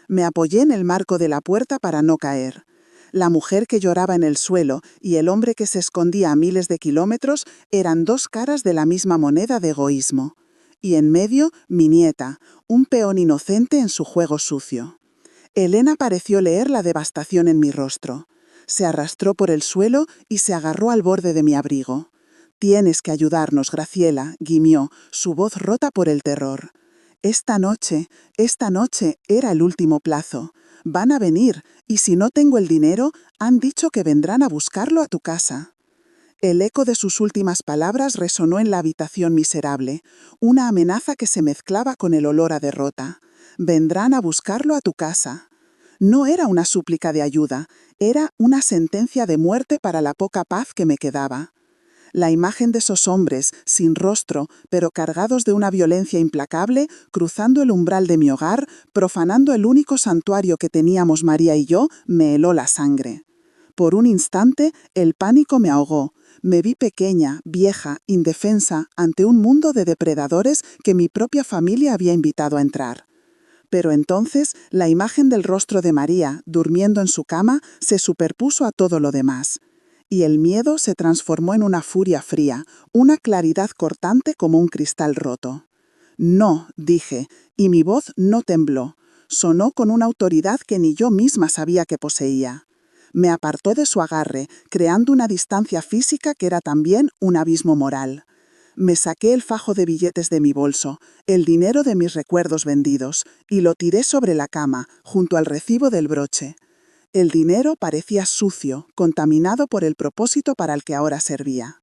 Me apoyé en el marco de la puerta para no caer. La mujer que lloraba en el suelo y el hombre que se escondía a miles de kilómetros eran dos caras de la misma moneda de egoísmo. Y en medio, mi nieta, un peón inocente en su juego sucio. Elena pareció leer la devastación en mi rostro. Se arrastró por el suelo y se agarró al borde de mi abrigo. «Tienes que ayudarnos, Graciela», gimió, su voz rota por el terror. Esta noche era el último plazo. Van a venir, y si no tengo el dinero, han dicho que vendrán a buscarlo a tu casa. El eco de sus últimas palabras resonó en la habitación miserable, una amenaza que se mezclaba con el olor a derrota. Vendrán a buscarlo a tu casa. No era una súplica de ayuda, era una sentencia de muerte para la poca paz que me quedaba. La imagen de esos hombres, sin rostro, pero cargados de una violencia implacable, cruzando el umbral de mi hogar, profanando el único santuario que teníamos María y yo, me heló la sangre. Por un instante, el pánico me ahogó. Me vi pequeña, vieja, indefensa, ante un mundo de depredadores que mi propia familia había invitado a entrar. Pero entonces, la imagen del rostro de María, durmiendo en su cama, se superpuso a todo lo demás. Y el miedo se transformó en una furia fría, una claridad cortante como un cristal roto. «No», dije, y mi voz no tembló. Sonó con una autoridad que ni yo misma sabía que poseía. Me apartó de su agarre, creando una distancia física que era también un abismo moral. Me saqué el fajo de billetes de mi bolso, el dinero de mis recuerdos vendidos, y lo tiré sobre la cama, junto al recibo del broche. El dinero parecía sucio, contaminado por el propósito para el que ahora servía.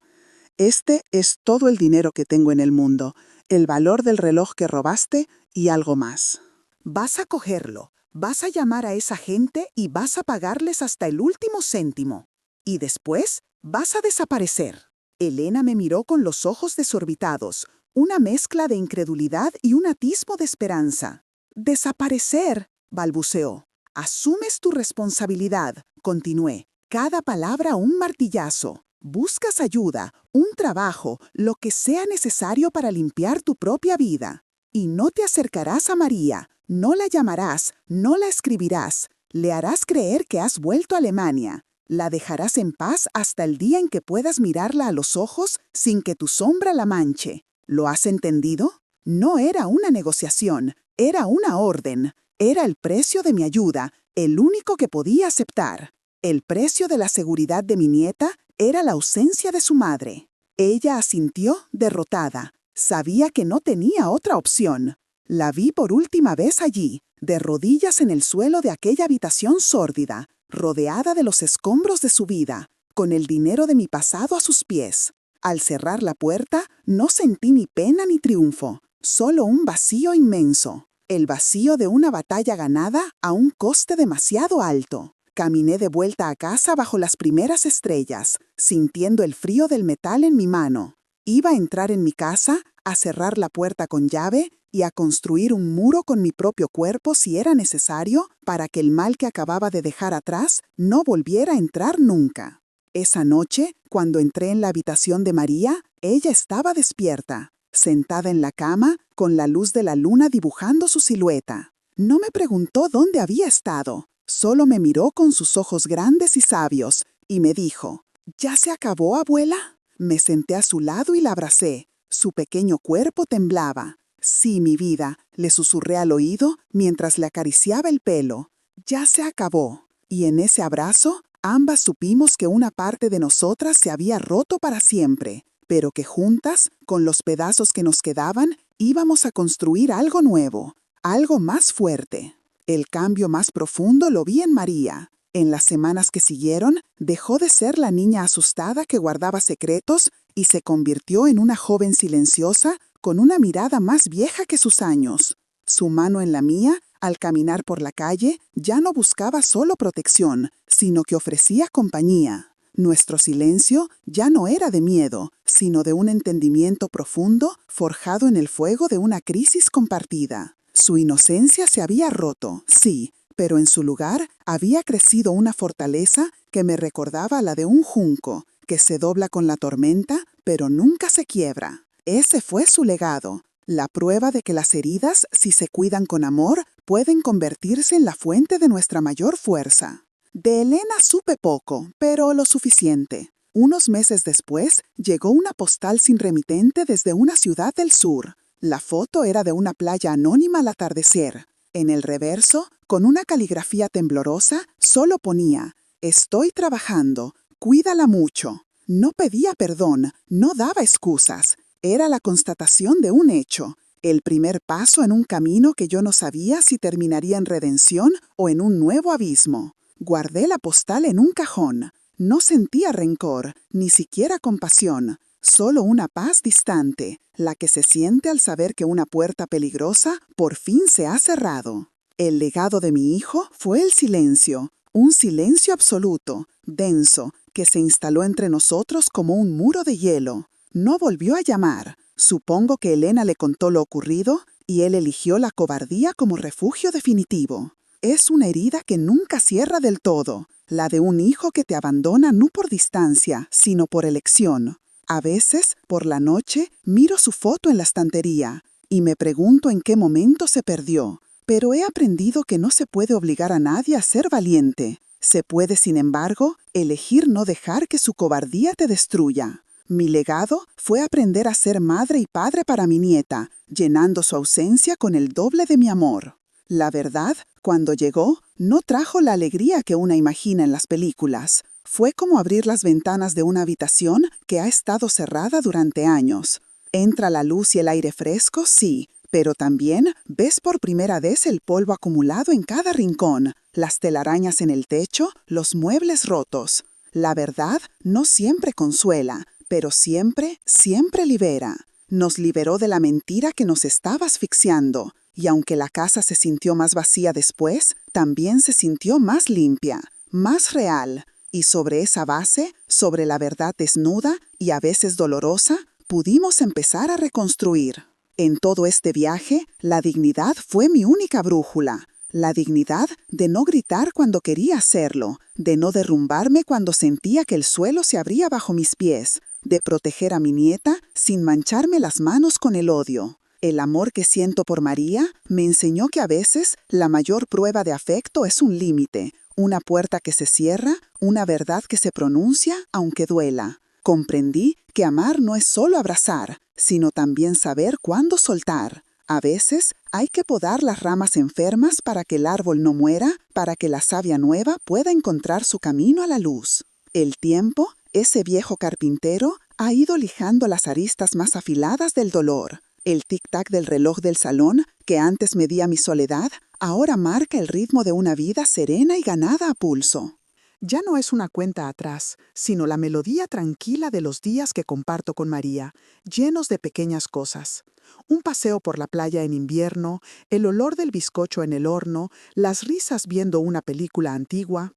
Este es todo el dinero que tengo en el mundo, el valor del reloj que robaste y algo más. Vas a cogerlo, vas a llamar a esa gente y vas a pagarles hasta el último céntimo. Y después vas a desaparecer. Elena me miró con los ojos desorbitados, una mezcla de incredulidad y un atisbo de esperanza. «Desaparecer», balbuceó. «Asumes tu responsabilidad», continué, cada palabra un martillazo. Buscas ayuda, un trabajo, lo que sea necesario para limpiar tu propia vida. Y no te acercarás a María, no la llamarás, no la escribirás, le harás creer que has vuelto a Alemania. La dejarás en paz hasta el día en que puedas mirarla a los ojos sin que tu sombra la manche. ¿Lo has entendido? No era una negociación, era una orden. Era el precio de mi ayuda, el único que podía aceptar. El precio de la seguridad de mi nieta era la ausencia de su madre. Ella asintió derrotada. Sabía que no tenía otra opción. La vi por última vez allí, de rodillas en el suelo de aquella habitación sórdida, rodeada de los escombros de su vida, con el dinero de mi pasado a sus pies. Al cerrar la puerta, no sentí ni pena ni triunfo, solo un vacío inmenso. El vacío de una batalla ganada a un coste demasiado alto. Caminé de vuelta a casa bajo las primeras estrellas, sintiendo el frío del metal en mi mano. Iba a entrar en mi casa, a cerrar la puerta con llave y a construir un muro con mi propio cuerpo si era necesario para que el mal que acababa de dejar atrás no volviera a entrar nunca. Esa noche, cuando entré en la habitación de María, ella estaba despierta, sentada en la cama, con la luz de la luna dibujando su silueta. No me preguntó dónde había estado, solo me miró con sus ojos grandes y sabios y me dijo, ¿ya se acabó, abuela? Me senté a su lado y la abracé. Su pequeño cuerpo temblaba. Sí, mi vida, le susurré al oído mientras le acariciaba el pelo. Ya se acabó. Y en ese abrazo, ambas supimos que una parte de nosotras se había roto para siempre, pero que juntas, con los pedazos que nos quedaban, íbamos a construir algo nuevo, algo más fuerte. El cambio más profundo lo vi en María. En las semanas que siguieron, dejó de ser la niña asustada que guardaba secretos y se convirtió en una joven silenciosa con una mirada más vieja que sus años. Su mano en la mía, al caminar por la calle, ya no buscaba solo protección, sino que ofrecía compañía. Nuestro silencio ya no era de miedo, sino de un entendimiento profundo forjado en el fuego de una crisis compartida. Su inocencia se había roto, sí, pero en su lugar había crecido una fortaleza que me recordaba a la de un junco, que se dobla con la tormenta, pero nunca se quiebra. Ese fue su legado, la prueba de que las heridas, si se cuidan con amor, pueden convertirse en la fuente de nuestra mayor fuerza. De Elena supe poco, pero lo suficiente. Unos meses después, llegó una postal sin remitente desde una ciudad del sur. La foto era de una playa anónima al atardecer. En el reverso, con una caligrafía temblorosa, solo ponía, «Estoy trabajando, cuídala mucho». No pedía perdón, no daba excusas. Era la constatación de un hecho, el primer paso en un camino que yo no sabía si terminaría en redención o en un nuevo abismo. Guardé la postal en un cajón. No sentía rencor, ni siquiera compasión, solo una paz distante, la que se siente al saber que una puerta peligrosa por fin se ha cerrado. El legado de mi hijo fue el silencio, un silencio absoluto, denso, que se instaló entre nosotros como un muro de hielo. No volvió a llamar. Supongo que Elena le contó lo ocurrido y él eligió la cobardía como refugio definitivo. Es una herida que nunca cierra del todo, la de un hijo que te abandona no por distancia, sino por elección. A veces, por la noche, miro su foto en la estantería y me pregunto en qué momento se perdió. Pero he aprendido que no se puede obligar a nadie a ser valiente. Se puede, sin embargo, elegir no dejar que su cobardía te destruya. Mi legado fue aprender a ser madre y padre para mi nieta, llenando su ausencia con el doble de mi amor. La verdad, cuando llegó, no trajo la alegría que una imagina en las películas. Fue como abrir las ventanas de una habitación que ha estado cerrada durante años. Entra la luz y el aire fresco, sí, pero también ves por primera vez el polvo acumulado en cada rincón, las telarañas en el techo, los muebles rotos. La verdad no siempre consuela, pero siempre, siempre libera. Nos liberó de la mentira que nos estaba asfixiando, y aunque la casa se sintió más vacía después, también se sintió más limpia, más real. Y sobre esa base, sobre la verdad desnuda y a veces dolorosa, pudimos empezar a reconstruir. En todo este viaje, la dignidad fue mi única brújula. La dignidad de no gritar cuando quería hacerlo, de no derrumbarme cuando sentía que el suelo se abría bajo mis pies, de proteger a mi nieta sin mancharme las manos con el odio. El amor que siento por María me enseñó que a veces la mayor prueba de afecto es un límite, una puerta que se cierra, una verdad que se pronuncia aunque duela. Comprendí que amar no es solo abrazar, sino también saber cuándo soltar. A veces hay que podar las ramas enfermas para que el árbol no muera, para que la savia nueva pueda encontrar su camino a la luz. El tiempo, ese viejo carpintero, ha ido lijando las aristas más afiladas del dolor. El tic-tac del reloj del salón, que antes medía mi soledad, ahora marca el ritmo de una vida serena y ganada a pulso. Ya no es una cuenta atrás, sino la melodía tranquila de los días que comparto con María, llenos de pequeñas cosas. Un paseo por la playa en invierno, el olor del bizcocho en el horno, las risas viendo una película antigua.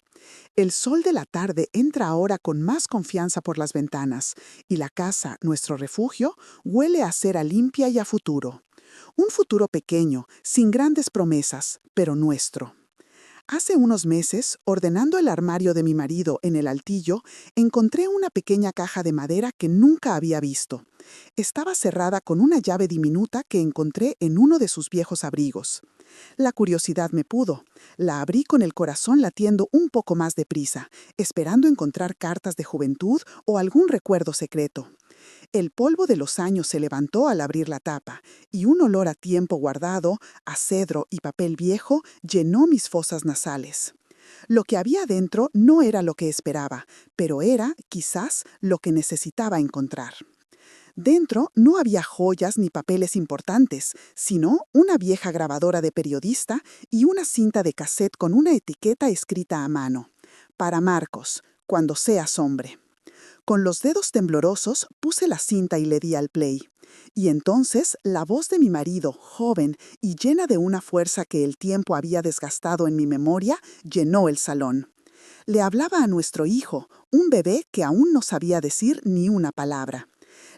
El sol de la tarde entra ahora con más confianza por las ventanas, y la casa, nuestro refugio, huele a cera limpia y a futuro. Un futuro pequeño, sin grandes promesas, pero nuestro. Hace unos meses, ordenando el armario de mi marido en el altillo, encontré una pequeña caja de madera que nunca había visto. Estaba cerrada con una llave diminuta que encontré en uno de sus viejos abrigos. La curiosidad me pudo. La abrí con el corazón latiendo un poco más deprisa, esperando encontrar cartas de juventud o algún recuerdo secreto. El polvo de los años se levantó al abrir la tapa, y un olor a tiempo guardado, a cedro y papel viejo, llenó mis fosas nasales. Lo que había dentro no era lo que esperaba, pero era, quizás, lo que necesitaba encontrar. Dentro no había joyas ni papeles importantes, sino una vieja grabadora de periodista y una cinta de cassette con una etiqueta escrita a mano. Para Marcos, cuando seas hombre. Con los dedos temblorosos puse la cinta y le di al play. Y entonces la voz de mi marido, joven y llena de una fuerza que el tiempo había desgastado en mi memoria, llenó el salón. Le hablaba a nuestro hijo, un bebé que aún no sabía decir ni una palabra.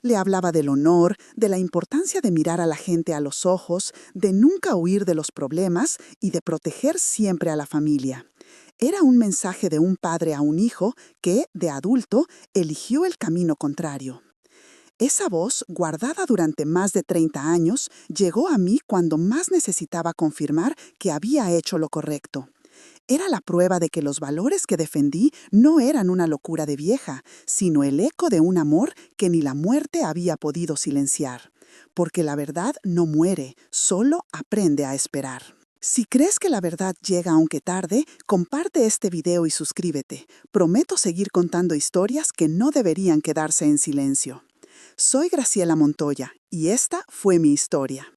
Le hablaba del honor, de la importancia de mirar a la gente a los ojos, de nunca huir de los problemas y de proteger siempre a la familia. Era un mensaje de un padre a un hijo que, de adulto, eligió el camino contrario. Esa voz, guardada durante más de 30 años, llegó a mí cuando más necesitaba confirmar que había hecho lo correcto. Era la prueba de que los valores que defendí no eran una locura de vieja, sino el eco de un amor que ni la muerte había podido silenciar. Porque la verdad no muere, solo aprende a esperar. Si crees que la verdad llega aunque tarde, comparte este video y suscríbete. Prometo seguir contando historias que no deberían quedarse en silencio. Soy Graciela Montoya y esta fue mi historia.